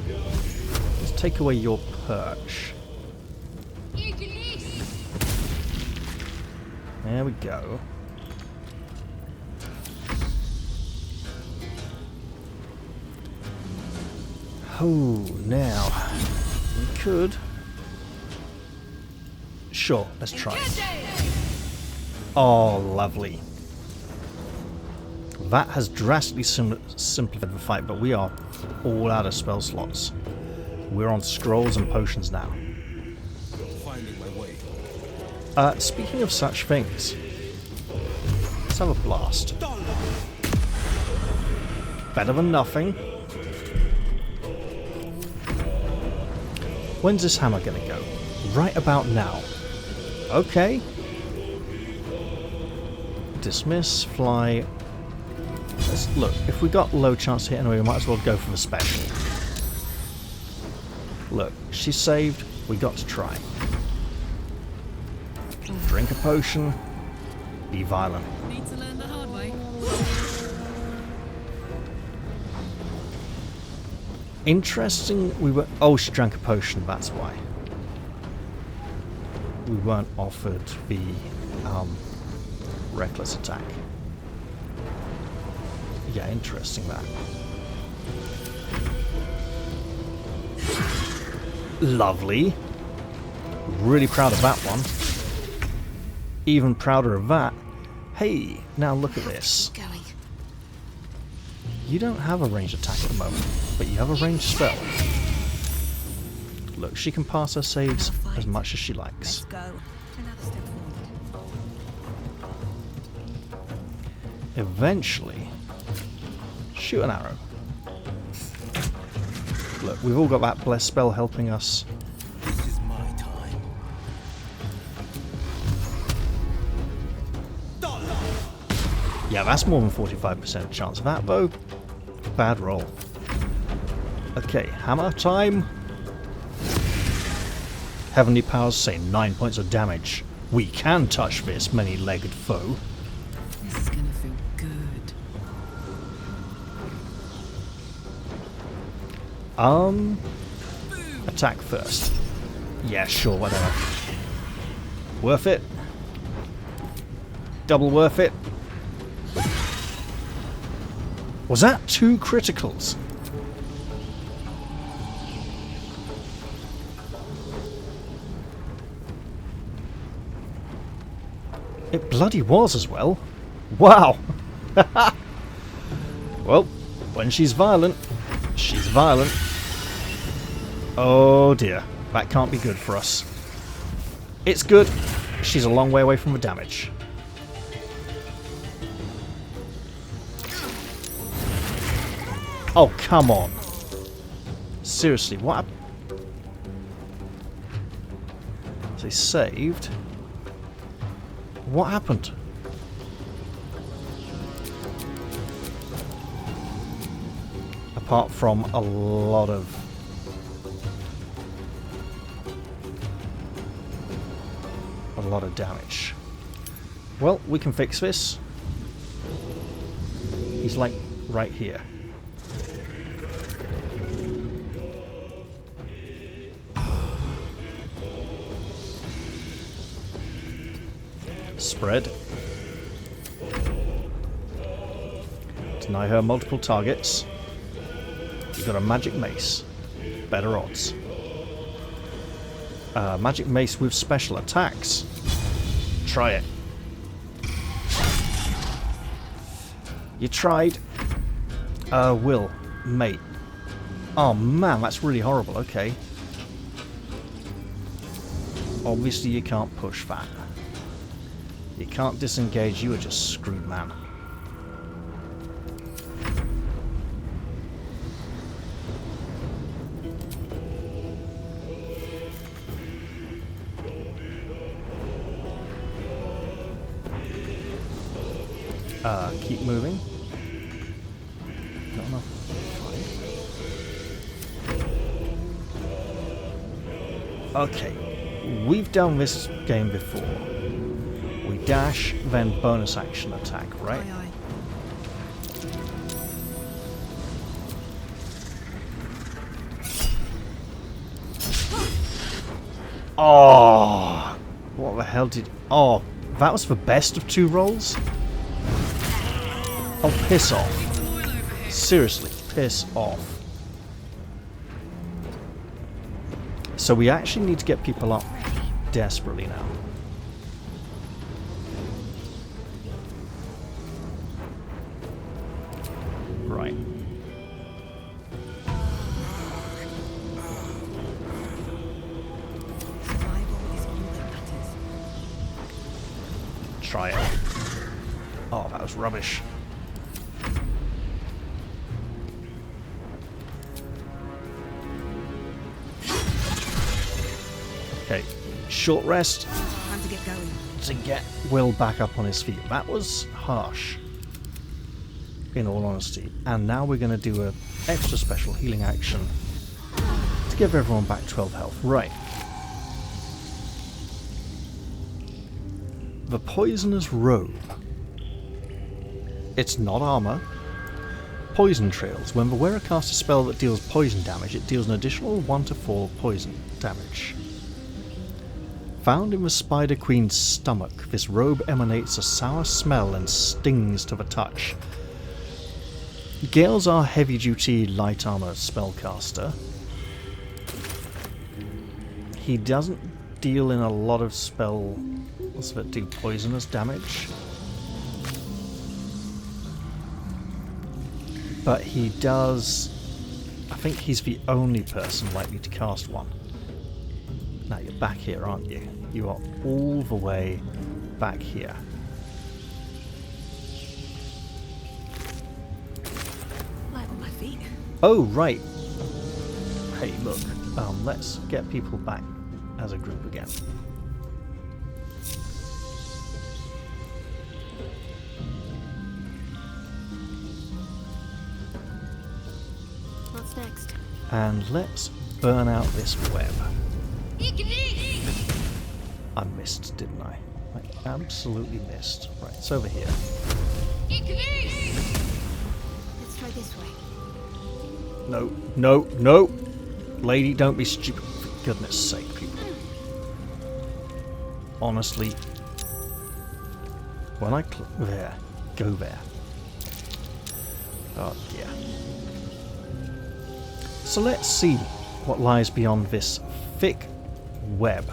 Let's take away your perch. There we go. Oh, now we could. Sure, let's try. Oh, lovely. That has drastically simplified the fight, but we are all out of spell slots. We're on scrolls and potions now. Finding my way. Speaking of such things, let's have a blast. Better than nothing. When's this hammer gonna go? Right about now. Okay. Dismiss, fly. Let's look, if we got low chance to hit anyway, we might as well go for the special. Look, she's saved, we got to try. Drink a potion. Be violent. Need to learn the hard way. Interesting, we were... Oh, she drank a potion, that's why. We weren't offered the reckless attack. Yeah, interesting that. Lovely. Really proud of that one. Even prouder of that. Hey, now look at this. You don't have a ranged attack at the moment, but you have a ranged spell. Look, she can pass her saves as much as she likes. Let's go. Another step forward. Eventually, shoot an arrow. Look, we've all got that bless spell helping us. This is my time. Yeah, that's more than 45% chance of that, though. Bad roll. Okay, hammer time. Heavenly powers say 9 points of damage. We can touch this many-legged foe. This is gonna feel good. Attack first. Yeah, sure, whatever. Worth it. Double worth it. Was that 2 criticals? It bloody was as well. Wow. Well, when she's violent, she's violent. Oh dear, that can't be good for us. It's good. She's a long way away from the damage. Oh, come on. Seriously, what happened? They saved. What happened? Apart from a lot of... damage. Well, we can fix this. He's like right here. Spread. Deny her multiple targets. You've got a magic mace. Better odds. Magic mace with special attacks. Try it. You tried. Will. Mate. Oh man, that's really horrible. Okay. Obviously you can't push that. You can't disengage, you are just screwed, man. Keep moving. Not enough. Fine. Okay, we've done this game before. We dash, then bonus action attack, right? Aye, Oh, what the hell did... Oh, that was the best of two rolls? Oh, piss off. Seriously, piss off. So we actually need to get people up desperately now. Right. survival is all that matters. Try it. Oh, that was rubbish. Okay, short rest Time to get going. to get Will back up on his feet. That was harsh, in all honesty. And now we're going to do a extra special healing action to give everyone back 12 health. Right. The Poisoner's Robe. It's not armor. Poison trails. When the wearer casts a spell that deals poison damage, it deals an additional 1 to 4 poison damage. Found in the Spider Queen's stomach, this robe emanates a sour smell and stings to the touch. Gale's our heavy-duty light armor spellcaster. He doesn't deal in a lot of spells that do poisonous damage. But he does... I think he's the only person likely to cast one. Now you're back here, aren't you? You are all the way back here. Light on my feet. Oh, right. Hey, look. Let's get people back as a group again. What's next? And let's burn out this web. I missed, didn't I? I absolutely missed. Right, it's over here. Let's try this way. No, no, no! Lady, don't be stupid. For goodness sake, people. Honestly. When I there. Go there. Oh, dear. So let's see what lies beyond this thick web.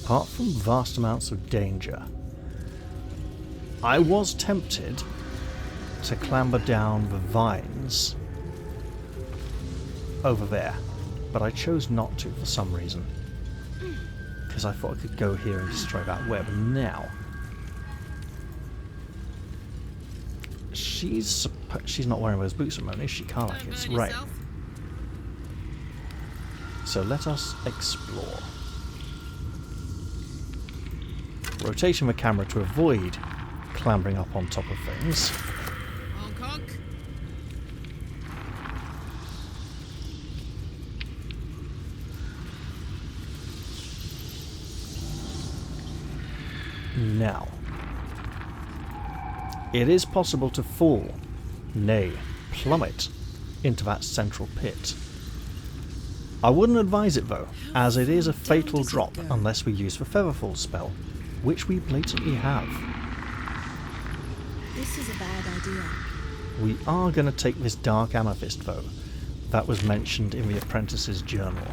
Apart from vast amounts of danger, I was tempted to clamber down the vines over there, but I chose not to for some reason, because I thought I could go here and destroy that web. Now, she's not wearing those boots at the moment, is she? Can't like it's right. So let us explore. Rotating the camera to avoid clambering up on top of things. Hong Kong. Now, it is possible to fall, nay, plummet, into that central pit. I wouldn't advise it though, as it is a fatal drop unless we use the Featherfall spell, which we blatantly have. This is a bad idea. We are going to take this Dark Amethyst though, that was mentioned in the Apprentice's journal.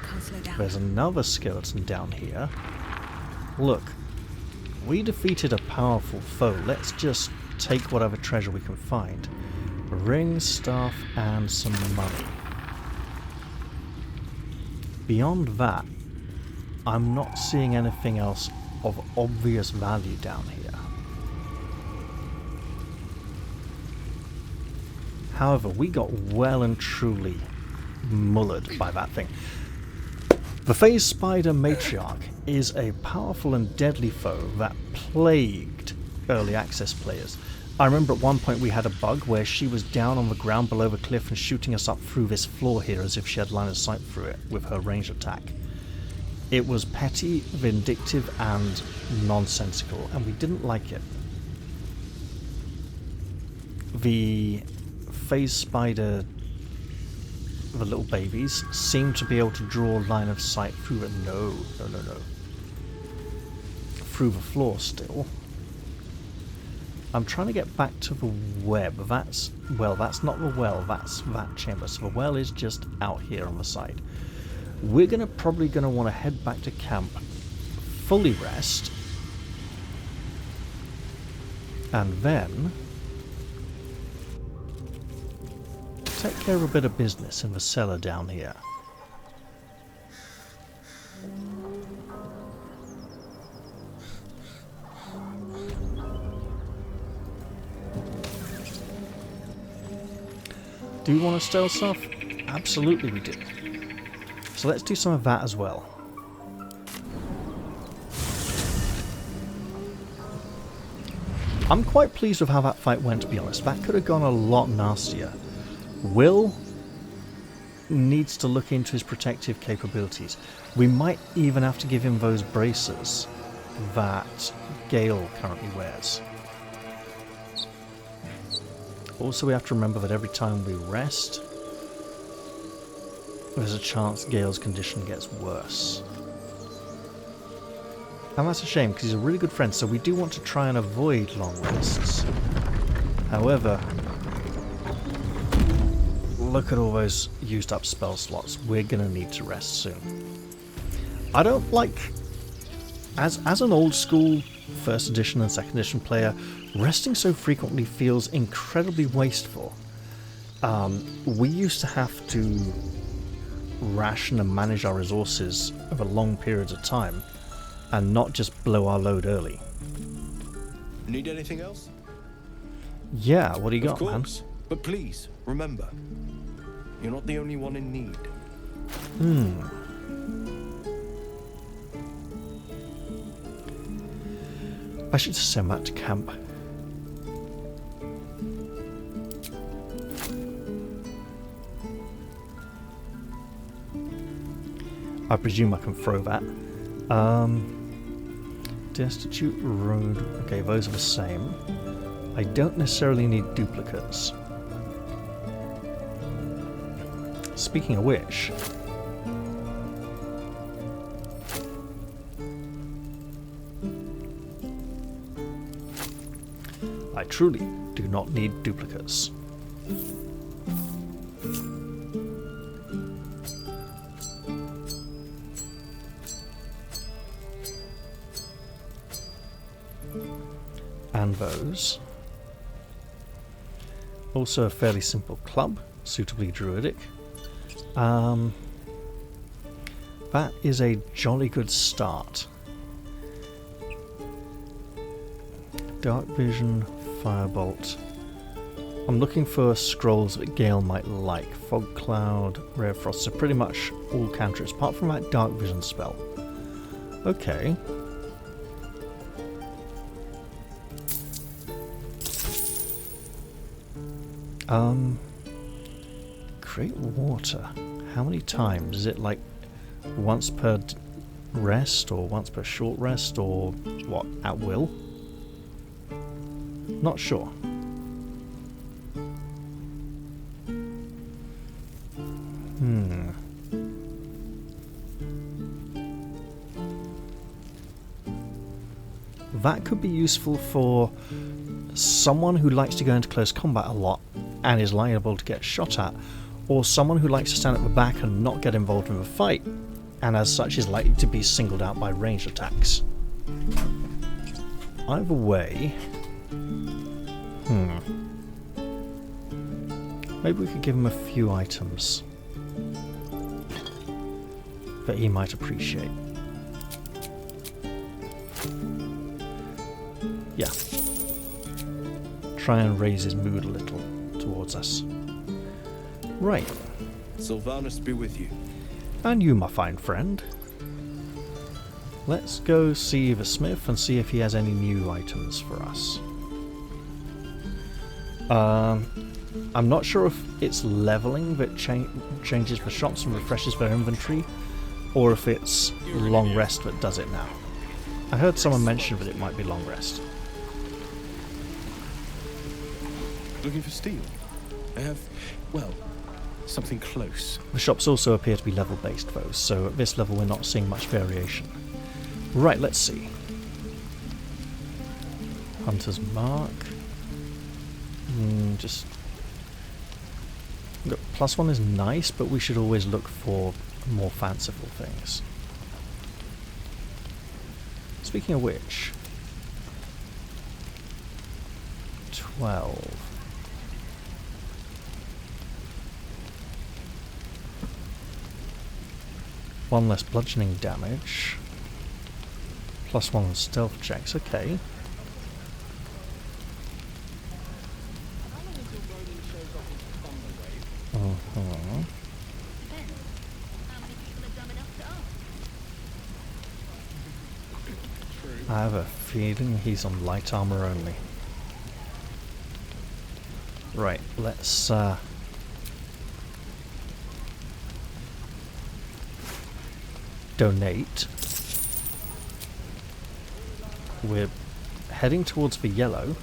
Can't slow down. There's another skeleton down here. Look, we defeated a powerful foe. Let's just take whatever treasure we can find. A ring, staff, and some money. Beyond that, I'm not seeing anything else of obvious value down here. However, we got well and truly mullered by that thing. The phase spider matriarch is a powerful and deadly foe that plagued early access players. I remember at one point we had a bug where she was down on the ground below the cliff and shooting us up through this floor here as if she had line of sight through it with her ranged attack. It was petty, vindictive, and nonsensical, and we didn't like it. The phase spider, the little babies, seem to be able to draw line of sight through it. No. Through the floor still. I'm trying to get back to the web. That's not the well, that's that chamber. So the well is just out here on the side. We're probably gonna want to head back to camp, fully rest, and then take care of a bit of business in the cellar down here. Do we want to steal stuff? Absolutely we do. So let's do some of that as well. I'm quite pleased with how that fight went, to be honest. That could have gone a lot nastier. Will needs to look into his protective capabilities. We might even have to give him those braces that Gale currently wears. Also, we have to remember that every time we rest, there's a chance Gale's condition gets worse. And that's a shame, because he's a really good friend, so we do want to try and avoid long rests. However, look at all those used up spell slots. We're going to need to rest soon. I don't like... As an old school first edition and second edition player, resting so frequently feels incredibly wasteful. We used to have to ration and manage our resources over long periods of time and not just blow our load early. Need anything else? Yeah, what do you got, man? Of course, but please, remember, you're not the only one in need. I should send that to camp. I presume I can throw that. Destitute Road. Okay, those are the same. I don't necessarily need duplicates. Speaking of which... I truly do not need duplicates. And those. Also a fairly simple club, suitably druidic. That is a jolly good start. Dark Vision, Firebolt. I'm looking for scrolls that Gale might like. Fog Cloud, Rare Frost, so pretty much all cantrips, apart from that Dark Vision spell. Okay. Create water. How many times? Is it like once per rest, or once per short rest, or what, at will? Not sure. That could be useful for someone who likes to go into close combat a lot and is liable to get shot at, or someone who likes to stand at the back and not get involved in the fight, and as such is likely to be singled out by ranged attacks. Either way... Maybe we could give him a few items. that he might appreciate. Yeah. Try and raise his mood a little towards us. Right. Sylvanus be with you. And you, my fine friend. Let's go see the smith and see if he has any new items for us. I'm not sure if it's leveling that changes the shops and refreshes their inventory, or if it's long rest that does it now. I heard someone mention that it might be long rest. Looking for steel? I have, well, something close. The shops also appear to be level based though, so at this level we're not seeing much variation. Right, let's see. Hunter's Mark. Just... Look, +1 is nice, but we should always look for more fanciful things. Speaking of which... 12... One less bludgeoning damage. +1 stealth checks, okay. I have a feeling he's on light armor only. Right, let's donate. We're heading towards the yellow,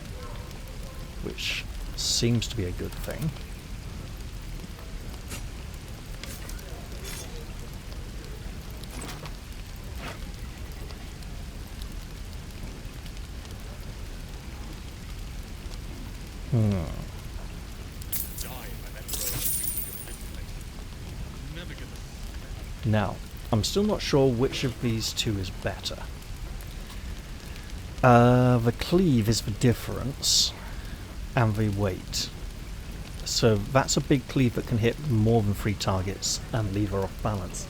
which seems to be a good thing. Now, I'm still not sure which of these two is better. The cleave is the difference, and the weight. So that's a big cleave that can hit more than 3 targets and leave her off balance.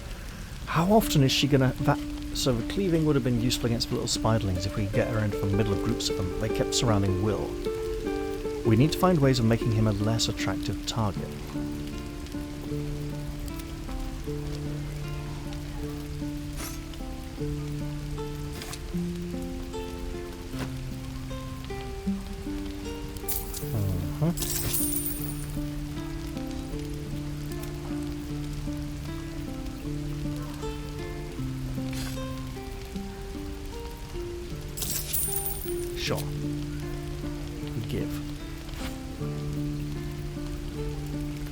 How often is she gonna... So the cleaving would have been useful against the little spiderlings if we could get her into the middle of groups of them. They kept surrounding Will. We need to find ways of making him a less attractive target. Sure.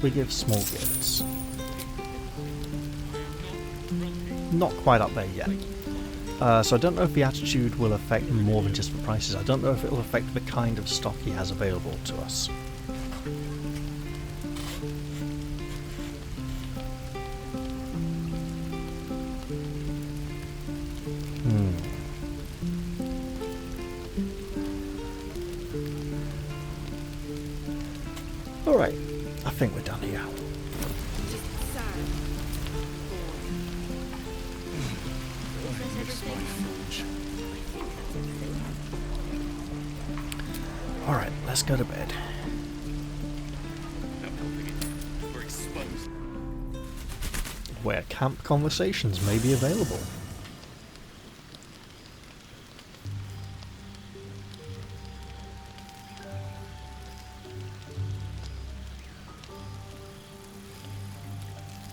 We give small gifts. Not quite up there yet. So I don't know if the attitude will affect more than just the prices. I don't know if it will affect the kind of stock he has available to us. Alright, I think we're done here. Alright, let's go to bed. Where camp conversations may be available.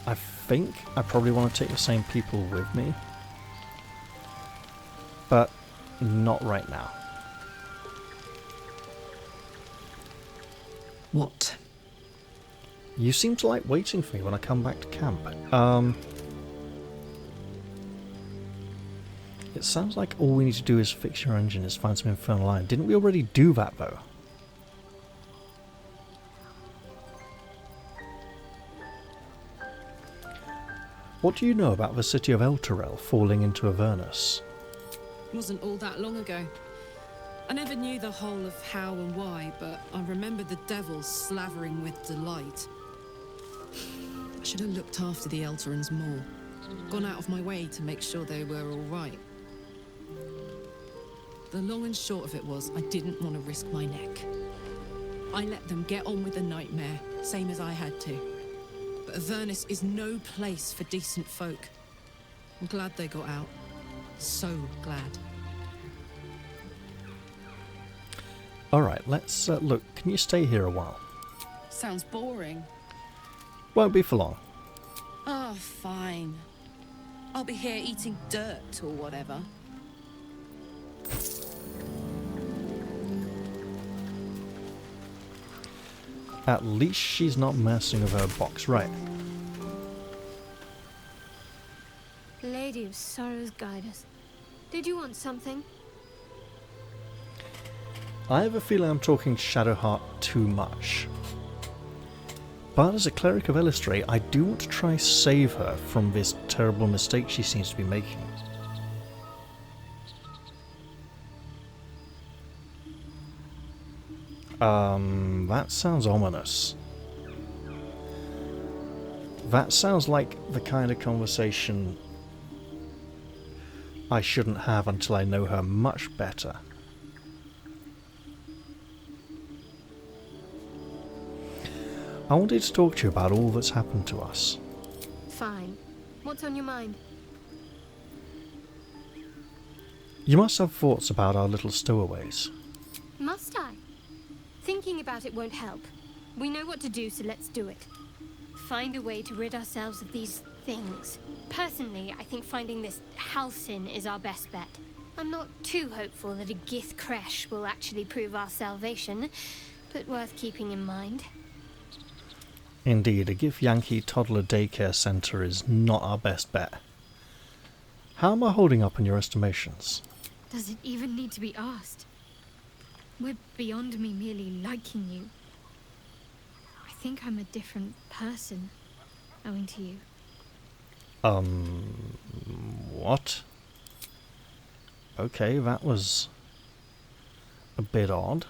I think I probably want to take the same people with me, but not right now. What? You seem to like waiting for me when I come back to camp. It sounds like all we need to do is fix your engine, is find some infernal iron. Didn't we already do that though? What do you know about the city of Elturel falling into Avernus? Wasn't all that long ago. I never knew the whole of how and why, but I remember the devil slavering with delight. I should have looked after the Elturans more. Gone out of my way to make sure they were all right. The long and short of it was, I didn't want to risk my neck. I let them get on with the nightmare, same as I had to. But Avernus is no place for decent folk. I'm glad they got out. So glad. Alright, let's look. Can you stay here a while? Sounds boring. Won't be for long. Oh, fine. I'll be here eating dirt or whatever. At least she's not messing with her box. Right. Lady of Sorrows, guide us. Did you want something? I have a feeling I'm talking Shadowheart too much. But as a cleric of Illithid, I do want to try save her from this terrible mistake she seems to be making. That sounds ominous. That sounds like the kind of conversation I shouldn't have until I know her much better. I wanted to talk to you about all that's happened to us. Fine. What's on your mind? You must have thoughts about our little stowaways. Must I? Thinking about it won't help. We know what to do, so let's do it. Find a way to rid ourselves of these things. Personally, I think finding this Halcyon is our best bet. I'm not too hopeful that a Gith crash will actually prove our salvation, but worth keeping in mind. Indeed, a Githyanki toddler daycare centre is not our best bet. How am I holding up in your estimations? Does it even need to be asked? We're beyond me merely liking you. I think I'm a different person, owing to you. What? Okay, that was a bit odd.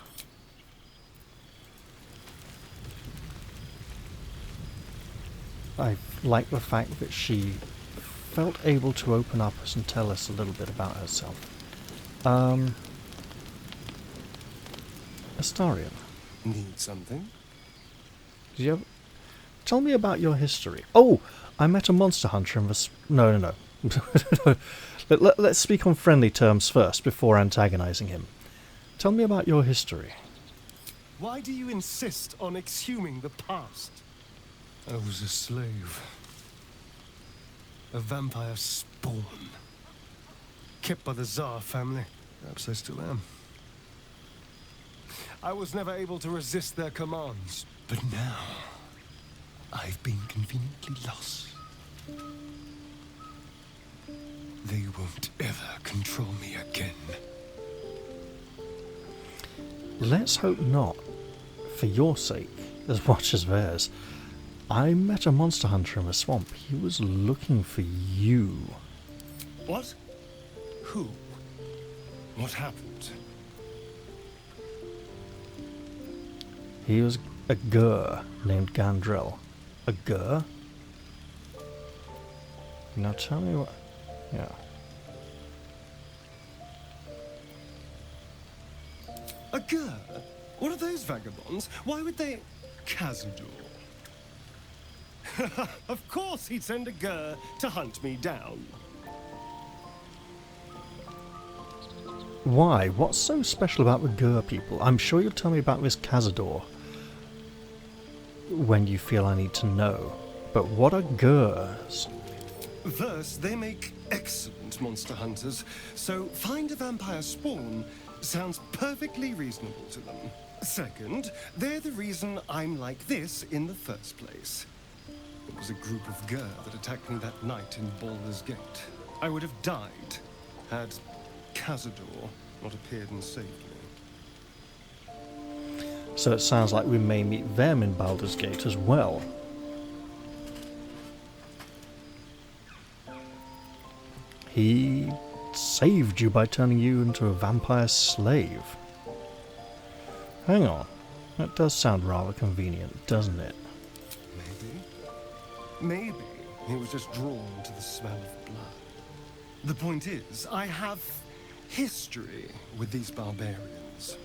I like the fact that she felt able to open up us and tell us a little bit about herself. Astarion. Need something? Do you have... Tell me about your history. Oh, I met a monster hunter in this... No. Let's speak on friendly terms first before antagonizing him. Tell me about your history. Why do you insist on exhuming the past? I was a slave. A vampire spawn. Kept by the Tsar family. Perhaps I still am. I was never able to resist their commands. But now, I've been conveniently lost. They won't ever control me again. Let's hope not. For your sake, as much as theirs. I met a monster hunter in the swamp. He was looking for you. What? Who? What happened? He was a Gur named Gandrel. A Gur? Now tell me what... Yeah. A Gur? What are those vagabonds? Why would they... Khazad-dûr. Of course he'd send a Gur to hunt me down. Why? What's so special about the Gur people? I'm sure you'll tell me about this Khazad-dûr when you feel I need to know. But what are Gurs? First, they make excellent monster hunters, so find a vampire spawn sounds perfectly reasonable to them. Second, they're the reason I'm like this in the first place. It was a group of Gur that attacked me that night in Baldur's Gate. I would have died had Khazad-dûr not appeared and saved me. So it sounds like we may meet them in Baldur's Gate as well. He saved you by turning you into a vampire slave. Hang on. That does sound rather convenient, doesn't it? Maybe. He was just drawn to the smell of blood. The point is, I have history with these barbarians.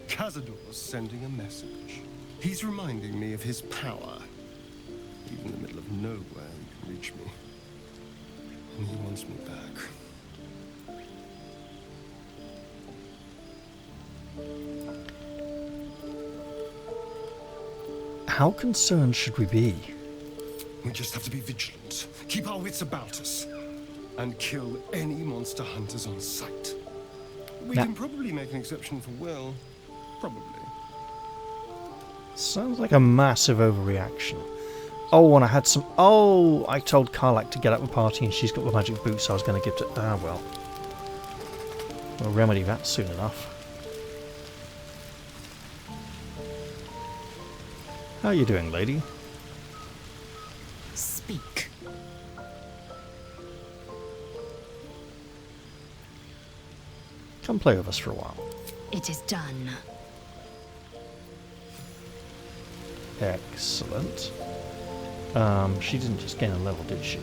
Cazador's sending a message. He's reminding me of his power. Even in the middle of nowhere, he can reach me. And he wants me back. How concerned should we be? We just have to be vigilant, keep our wits about us, and kill any monster hunters on sight. We can probably make an exception for Will. Probably. Sounds like a massive overreaction. Oh, and I had some... Oh, I told Karlak to get up the party and she's got the magic boots, so I was going to give it... Ah, well. We'll remedy that soon enough. How are you doing, lady? Speak. Come play with us for a while. It is done. Excellent. She didn't just gain a level, did she?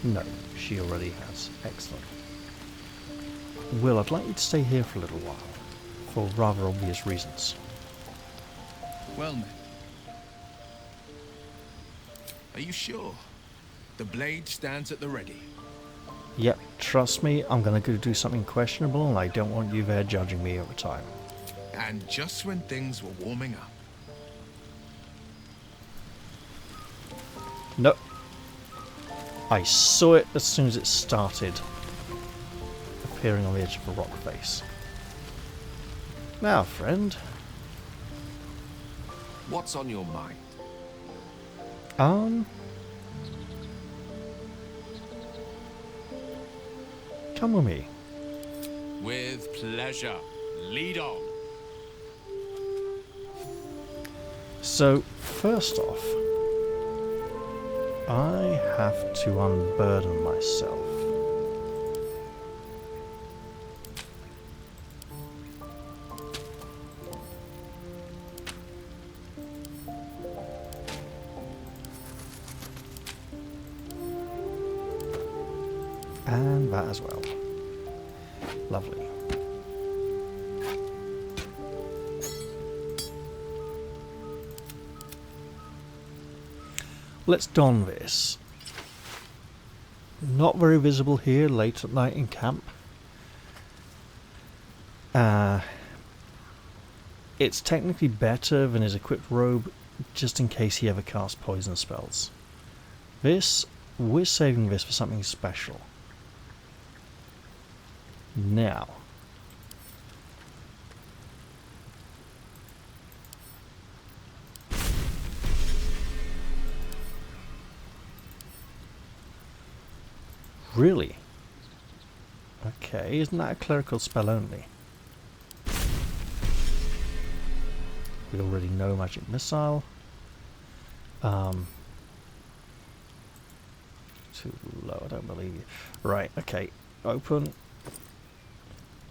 No, she already has. Excellent. Will, I'd like you to stay here for a little while, for rather obvious reasons. Well met. Are you sure? The blade stands at the ready. Yep, trust me, I'm gonna go do something questionable and I don't want you there judging me over time. And just when things were warming up. Nope. I saw it as soon as it started appearing on the edge of a rock face. Now, friend. What's on your mind? Come with me. With pleasure. Lead on. So, first off, I have to unburden myself. And that as well. Lovely. Let's don this. Not very visible here late at night in camp. It's technically better than his equipped robe, just in case he ever casts poison spells. This, we're saving this for something special. Now. Really? Okay, isn't that a clerical spell only? We already know magic missile. Too low, I don't believe you. Right, okay, open.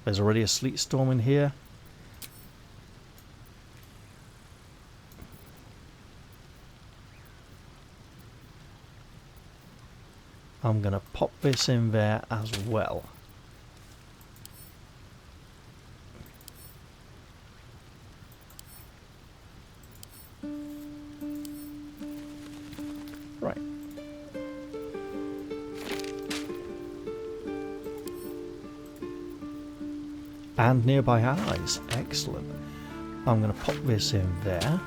There's already a sleet storm in here. I'm gonna pop this in there as well. Right. And nearby allies. Excellent. I'm gonna pop this in there.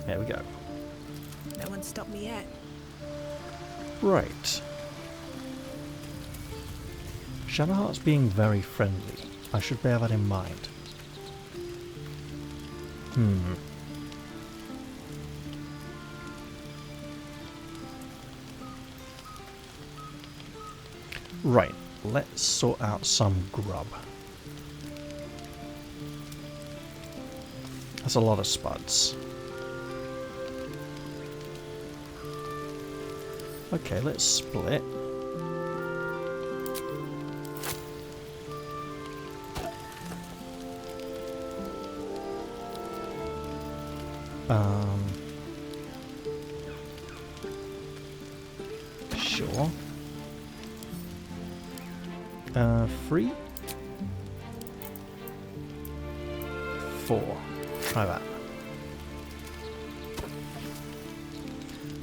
There we go. No one stopped me yet. Right. Shadowheart's being very friendly. I should bear that in mind. Right, let's sort out some grub. That's a lot of spuds. Okay, let's split. Sure. 3? 4. Try that.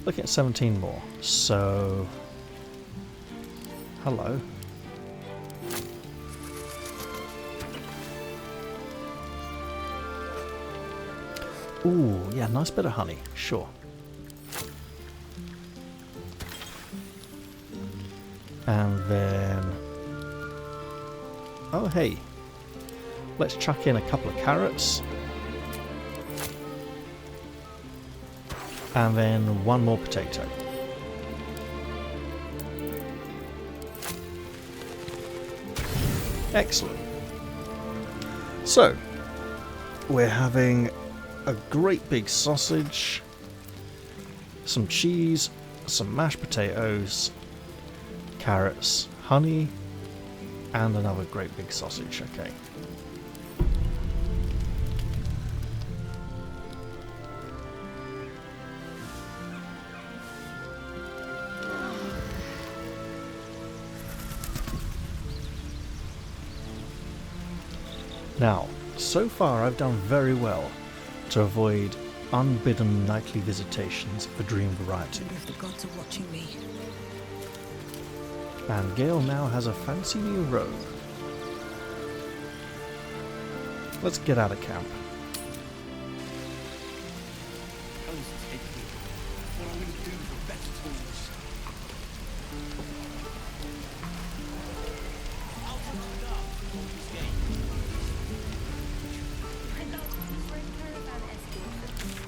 Look at 17 more. So... Hello. Ooh, yeah, nice bit of honey. Sure. And then... Oh, hey. Let's chuck in a couple of carrots. And then one more potato. Excellent. So, we're having a great big sausage, some cheese, some mashed potatoes, carrots, honey, and another great big sausage. Okay. Now, so far I've done very well to avoid unbidden nightly visitations of the dream variety. If the gods are watching me. And Gale now has a fancy new robe. Let's get out of camp.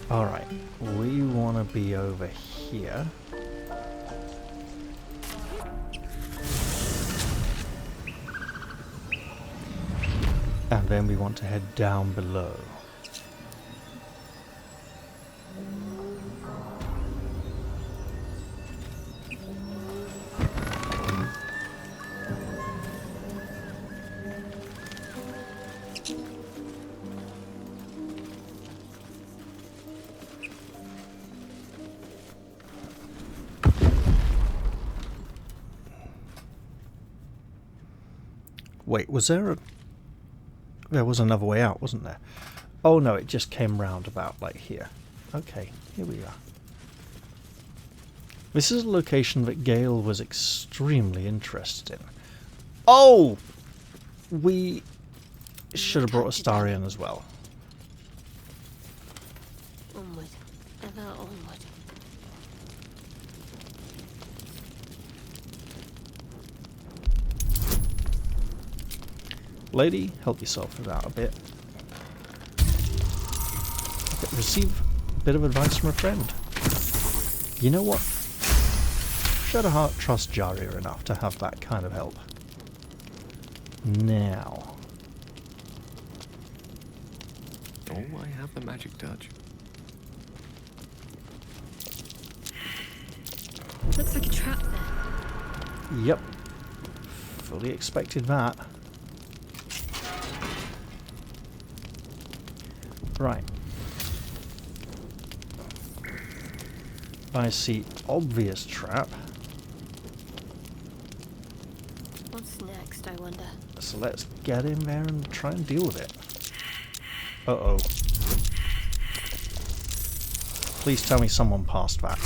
Alright, we want to be over here. And then we want to head down below. Wait, was there a... There was another way out, wasn't there? Oh no, it just came round about like here. Okay, here we are. This is a location that Gale was extremely interested in. Oh! We should have brought Astarion as well. Onward, ever onward. Lady, help yourself out a bit. Okay, receive a bit of advice from a friend. You know what? Shadowheart trusts Jaria enough to have that kind of help. Now. Oh, I have the magic touch. Looks like a trap there. Yep. Fully expected that. Right. I see obvious trap. What's next, I wonder? So let's get in there and try and deal with it. Uh-oh. Please tell me someone passed that.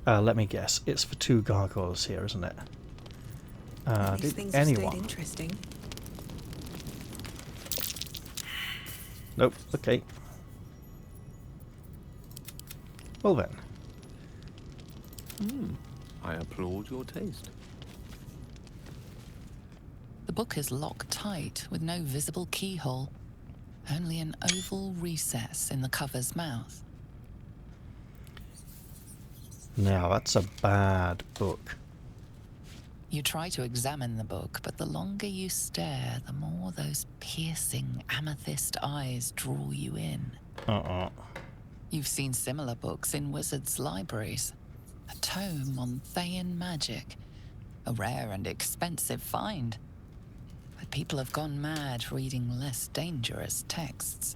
Let me guess. It's for 2 gargoyles here, isn't it? These Did things have anyone? stayed interesting. Nope. Okay. Well then. I applaud your taste. The book is locked tight with no visible keyhole, only an oval recess in the cover's mouth. Now that's a bad book. You try to examine the book, but the longer you stare, the more those piercing amethyst eyes draw you in. You've seen similar books in wizards' libraries. A tome on Thayan magic, a rare and expensive find. But people have gone mad reading less dangerous texts.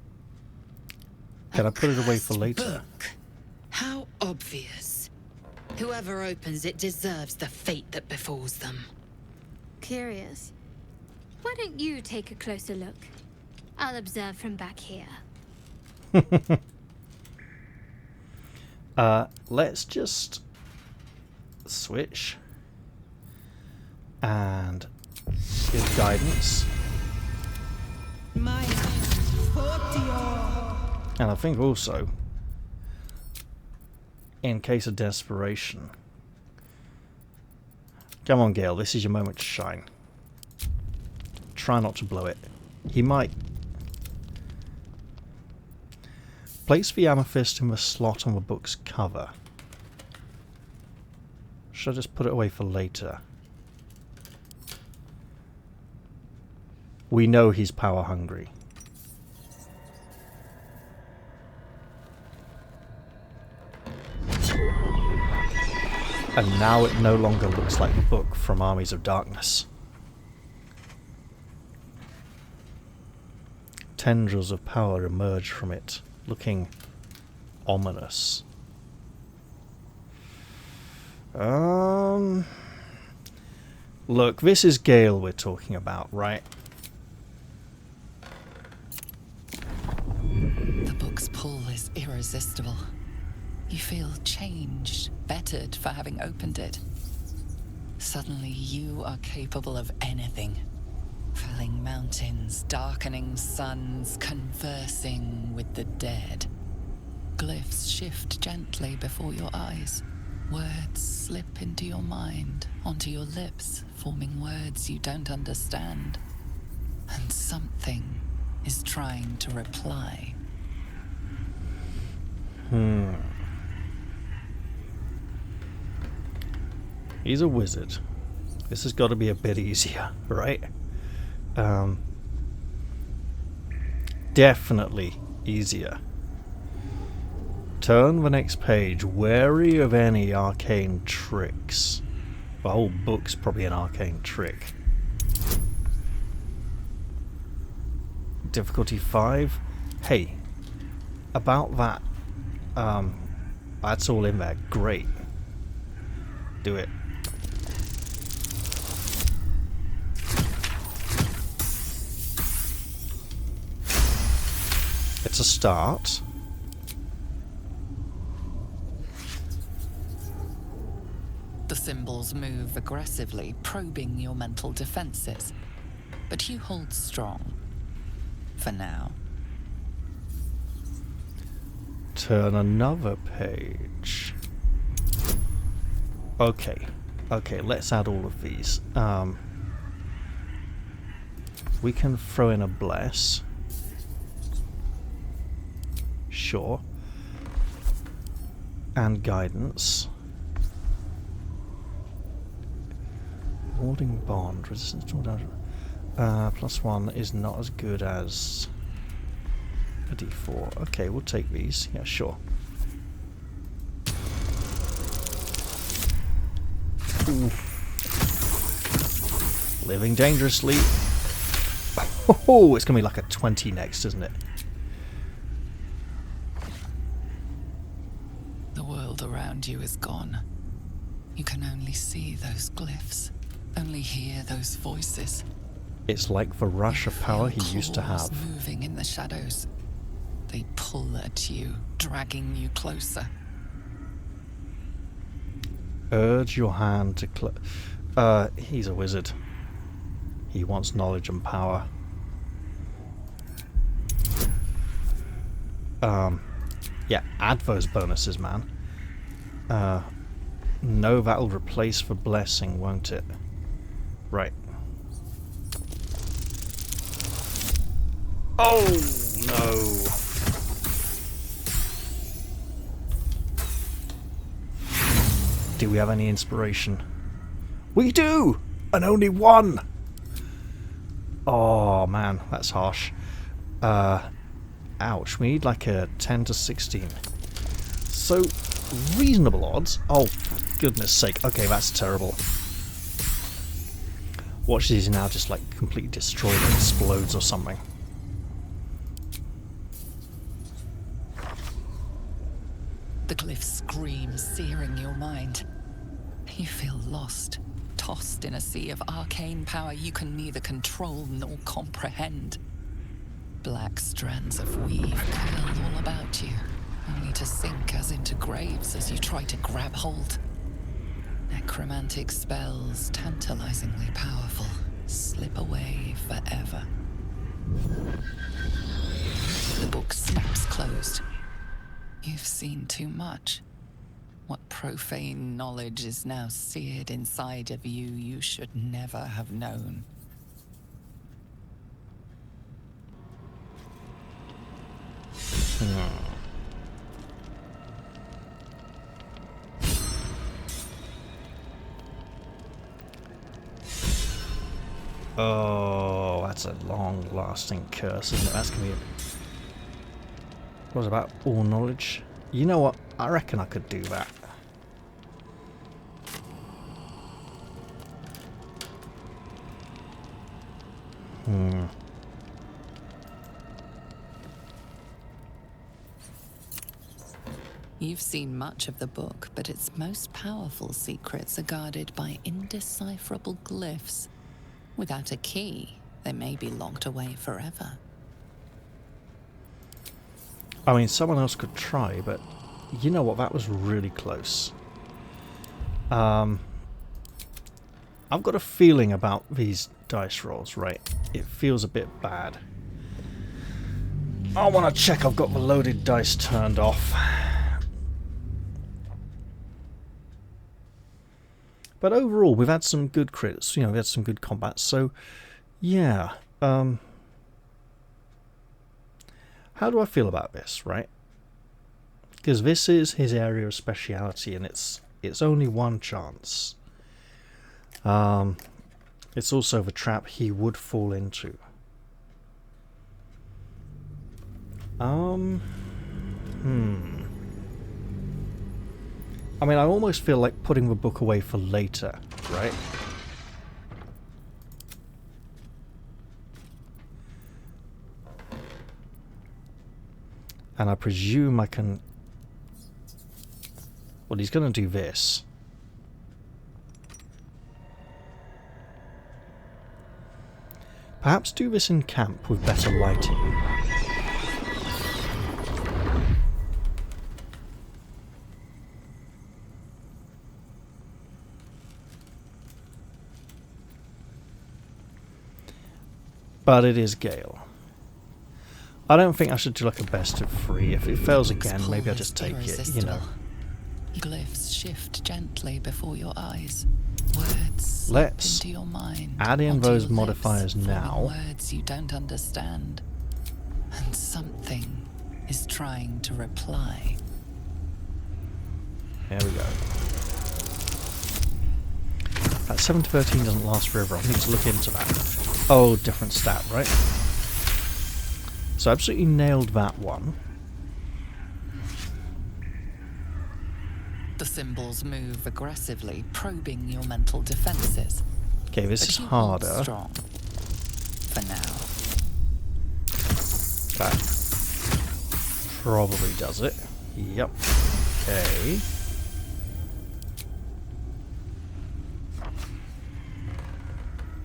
Can I put it away for later? Book. How obvious. Whoever opens it deserves the fate that befalls them. Curious. Why don't you take a closer look? I'll observe from back here. Let's just switch and give guidance. And I think also, in case of desperation, come on Gale, this is your moment to shine. Try not to blow it. He might. Place the amethyst in the slot on the book's cover. Should I just put it away for later? We know he's power hungry. And now it no longer looks like the book from Armies of Darkness. Tendrils of power emerge from it, looking ominous. Look, this is Gale we're talking about, right? The book's pull is irresistible. You feel changed, bettered for having opened it. Suddenly you are capable of anything. Felling mountains, darkening suns, conversing with the dead. Glyphs shift gently before your eyes. Words slip into your mind, onto your lips, forming words you don't understand. And something is trying to reply. He's a wizard. This has got to be a bit easier, right? Definitely easier. Turn the next page, wary of any arcane tricks. The whole book's probably an arcane trick. Difficulty 5. Hey, about that. That's all in there. Great. Do it. It's a start. The symbols move aggressively, probing your mental defenses. But you hold strong. For now. Turn another page. Okay. Okay, let's add all of these. We can throw in a bless. Sure. And guidance. Warding bond. Resistance to all damage. +1 is not as good as a d4. Okay, we'll take these. Yeah, sure. Oof. Living dangerously. Oh, it's going to be like a 20 next, isn't it? The world around you is gone. You can only see those glyphs. Only hear those voices. It's like the rush of power he used to have. Moving in the shadows. They pull at you, dragging you closer. Urge your hand to he's a wizard. He wants knowledge and power. Yeah, add those bonuses, man. No, that'll replace the blessing, won't it? Right. Oh, no. Do we have any inspiration? We do! And only one! Oh, man, that's harsh. Ouch, we need like a 10 to 16. So, reasonable odds. Oh, for goodness sake. Okay, that's terrible. Watch these now just like completely destroyed and explodes or something. The glyph screams, searing your mind. You feel lost, tossed in a sea of arcane power you can neither control nor comprehend. Black strands of weave curl all about you, only to sink as into graves as you try to grab hold. Necromantic spells, tantalizingly powerful, slip away forever. The book snaps closed. You've seen too much. What profane knowledge is now seared inside of you you should never have known. Oh, that's a long-lasting curse, isn't it? That's gonna be what about all knowledge? You know what? I reckon I could do that. You've seen much of the book, but its most powerful secrets are guarded by indecipherable glyphs. Without a key, they may be locked away forever. I mean, someone else could try, but you know what? That was really close. I've got a feeling about these dice rolls, right? It feels a bit bad. I want to check I've got the loaded dice turned off. But overall, we've had some good crits. You know, we had some good combat. So, yeah. How do I feel about this, right? Because this is his area of speciality, and it's only one chance. It's also the trap he would fall into. I mean, I almost feel like putting the book away for later, right? And I presume I can... Well, he's going to do this. Perhaps do this in camp with better lighting. But it is Gale. I don't think I should do like a best of 3. If it fails again, maybe I'll just take it, you know. Glyphs shift gently before your eyes. Words slip Let's into your mind. add in onto those your modifiers lips, now. Words you don't understand. And something is trying to reply. There we go. That 7 to 13 doesn't last forever. I need to look into that. Oh, different stat, right? So I absolutely nailed that one. The symbols move aggressively, probing your mental defenses. Okay, this is But you hold harder. strong. For now. That probably does it. Yep. Okay.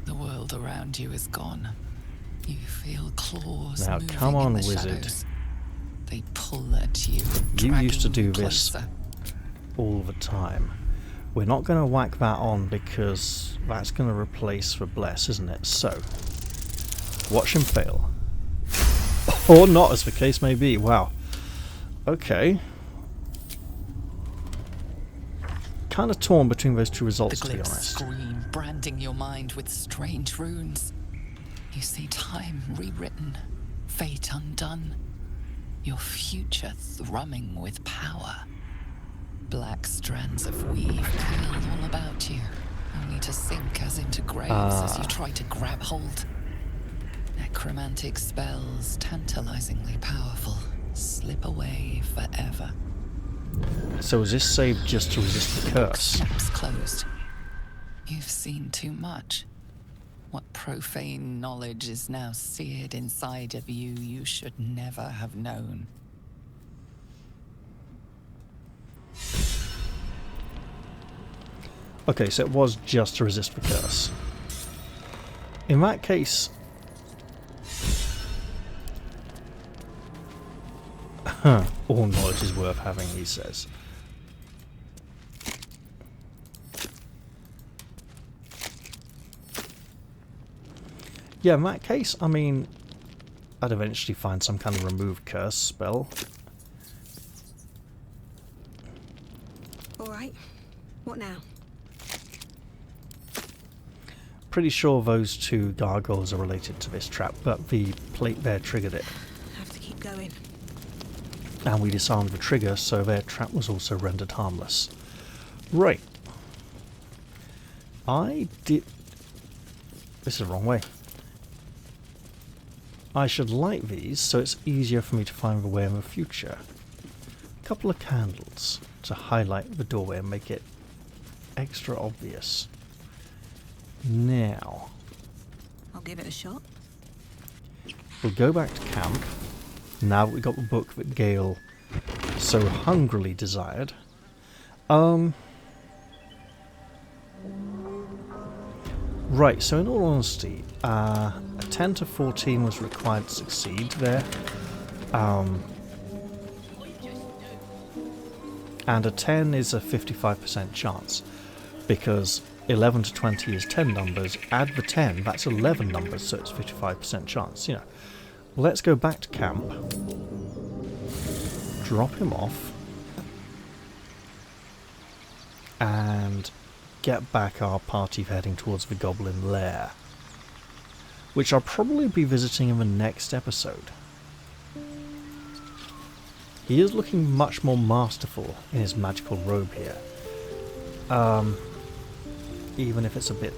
The world around you is gone. You feel claws Now, moving come on, in the wizard. shadows. They pull at you. You used to dragging do you this closer. all the time. We're not going to whack that on because that's going to replace the bless, isn't it? So, watch him fail. Or not, as the case may be. Wow. Okay. Kind of torn between those two results, The to be glyphs honest. scream, branding your mind with strange runes. You see time rewritten, fate undone, your future thrumming with power. Black strands of weave curl all about you, only to sink as into graves as you try to grab hold. Necromantic spells, tantalizingly powerful, slip away forever. So is this saved just to resist the curse? Snaps closed. You've seen too much. What profane knowledge is now seared inside of you, you should never have known. Okay, so it was just to resist the curse. In that case... all knowledge is worth having, he says. Yeah, in that case, I mean, I'd eventually find some kind of remove curse spell. Alright, what now? Pretty sure those two gargoyles are related to this trap, but the plate there triggered it. Have to keep going. And we disarmed the trigger, so their trap was also rendered harmless. Right. I did... This is the wrong way. I should light these so it's easier for me to find the way in the future. A couple of candles to highlight the doorway and make it extra obvious. Now, I'll give it a shot. we'll go back to camp. Now that we got the book that Gale so hungrily desired. Right, so in all honesty, a 10 to 14 was required to succeed there. And a 10 is a 55% chance, because 11 to 20 is 10 numbers, add the 10, that's 11 numbers, so it's 55% chance, you know. Let's go back to camp, drop him off, and get back our party heading towards the goblin lair, which I'll probably be visiting in the next episode. He is looking much more masterful in his magical robe here. Even if it's a bit...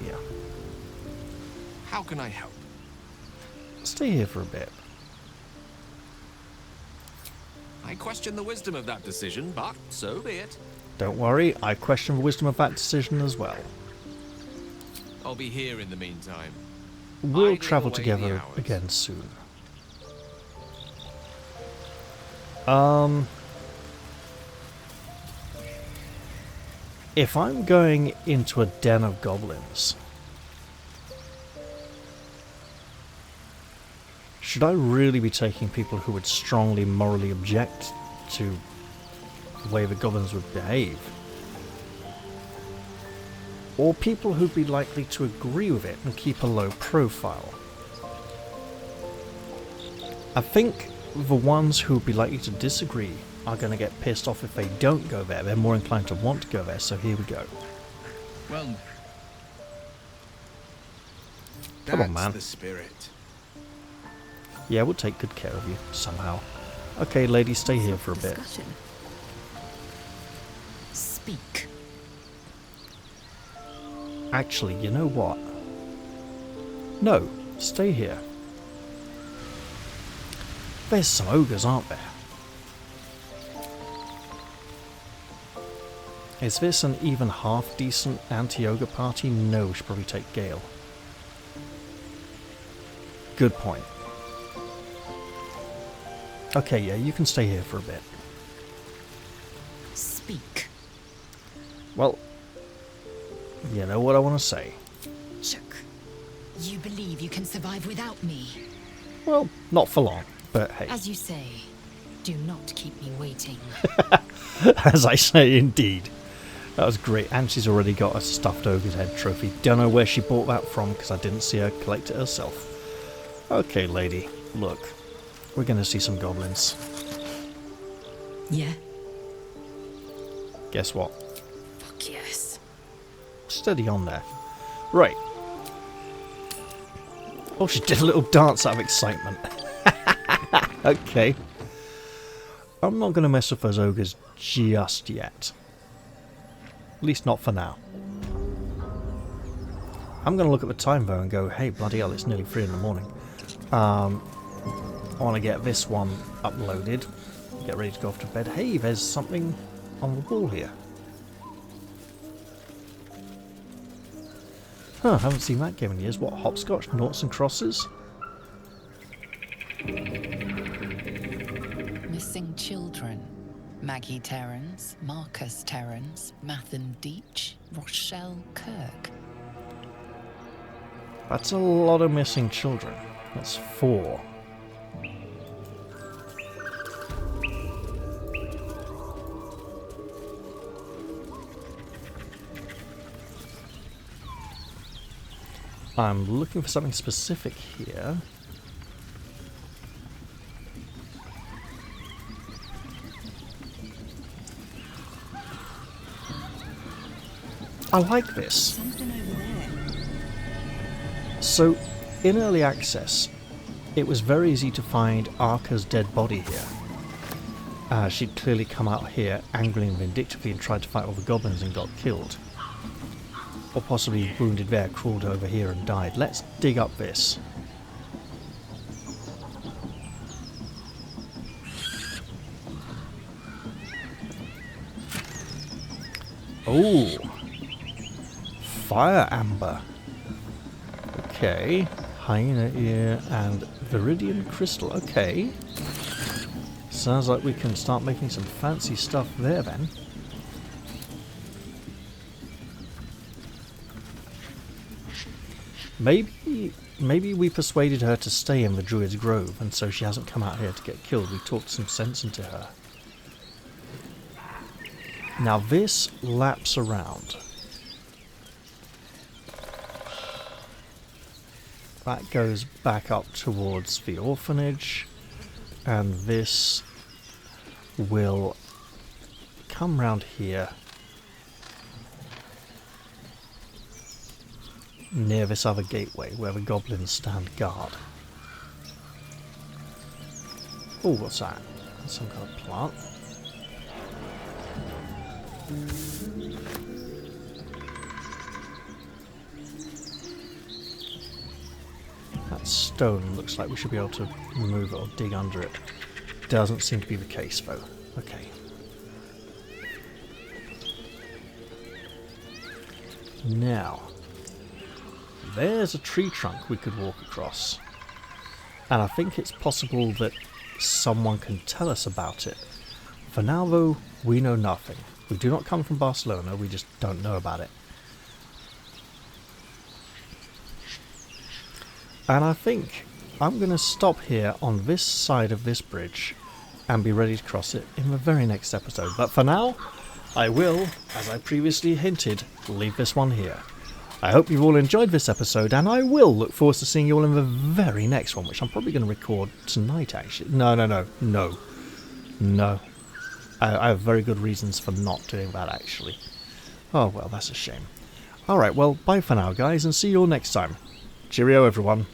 yeah. How can I help? Stay here for a bit. I question the wisdom of that decision, but so be it. Don't worry, I question the wisdom of that decision as well. I'll be here in the meantime. We'll idling travel away together the hours. again soon. If I'm going into a den of goblins, should I really be taking people who would strongly morally object to the way the goblins would behave? Or people who'd be likely to agree with it and keep a low profile? I think the ones who'd be likely to disagree are going to get pissed off if they don't go there. They're more inclined to want to go there, so here we go. Well, Come on, man. The spirit. Yeah, we'll take good care of you, somehow. Okay, lady, stay here for a bit. Discussion. Speak. Actually, you know what? No, stay here. There's some ogres, aren't there? Is this an even half-decent anti-ogre party? No, we should probably take Gale. Good point. Okay, yeah, you can stay here for a bit. Speak. Well, you know what I want to say. Chuck, you believe you can survive without me? Well, not for long, but hey. As you say, do not keep me waiting. As I say, indeed. That was great. And she's already got a stuffed ogre's head trophy. Don't know where she bought that from, because I didn't see her collect it herself. Okay, lady. Look. We're going to see some goblins. Yeah? Guess what? Fuck yes. Steady on there. Right. Oh, she did a little dance out of excitement. Okay. I'm not going to mess with those ogres just yet. At least not for now. I'm going to look at the time though and go, hey, bloody hell, it's nearly 3 in the morning. I want to get this one uploaded. Get ready to go off to bed. Hey, there's something on the wall here. Huh, haven't seen that game in years. What, hopscotch, noughts and crosses? Missing children. Maggie Terrans, Marcus Terrans, Mathan Deach, Rochelle Kirk. That's a lot of missing children. That's 4. I'm looking for something specific here. I like this. Something over there. So, in early access, it was very easy to find Arca's dead body here. She'd clearly come out here angry and vindictively and tried to fight all the goblins and got killed. Or possibly wounded there crawled over here and died. Let's dig up this. Oh, fire amber. Okay, hyena ear and viridian crystal. Okay, sounds like we can start making some fancy stuff there then. Maybe we persuaded her to stay in the Druid's Grove, and so she hasn't come out here to get killed. We talked some sense into her. Now this laps around. That goes back up towards the orphanage, and this will come round here. Near this other gateway where the goblins stand guard. Oh, what's that? That's some kind of plant. That stone looks like we should be able to remove it or dig under it. Doesn't seem to be the case though. Okay. Now, there's a tree trunk we could walk across. And I think it's possible that someone can tell us about it. For now though, we know nothing. We do not come from Barcelona, we just don't know about it. And I think I'm going to stop here on this side of this bridge and be ready to cross it in the very next episode. But for now, I will, as I previously hinted, leave this one here. I hope you've all enjoyed this episode, and I will look forward to seeing you all in the very next one, which I'm probably going to record tonight, actually. No. I have very good reasons for not doing that, actually. Oh, well, that's a shame. Alright, well, bye for now, guys, and see you all next time. Cheerio, everyone.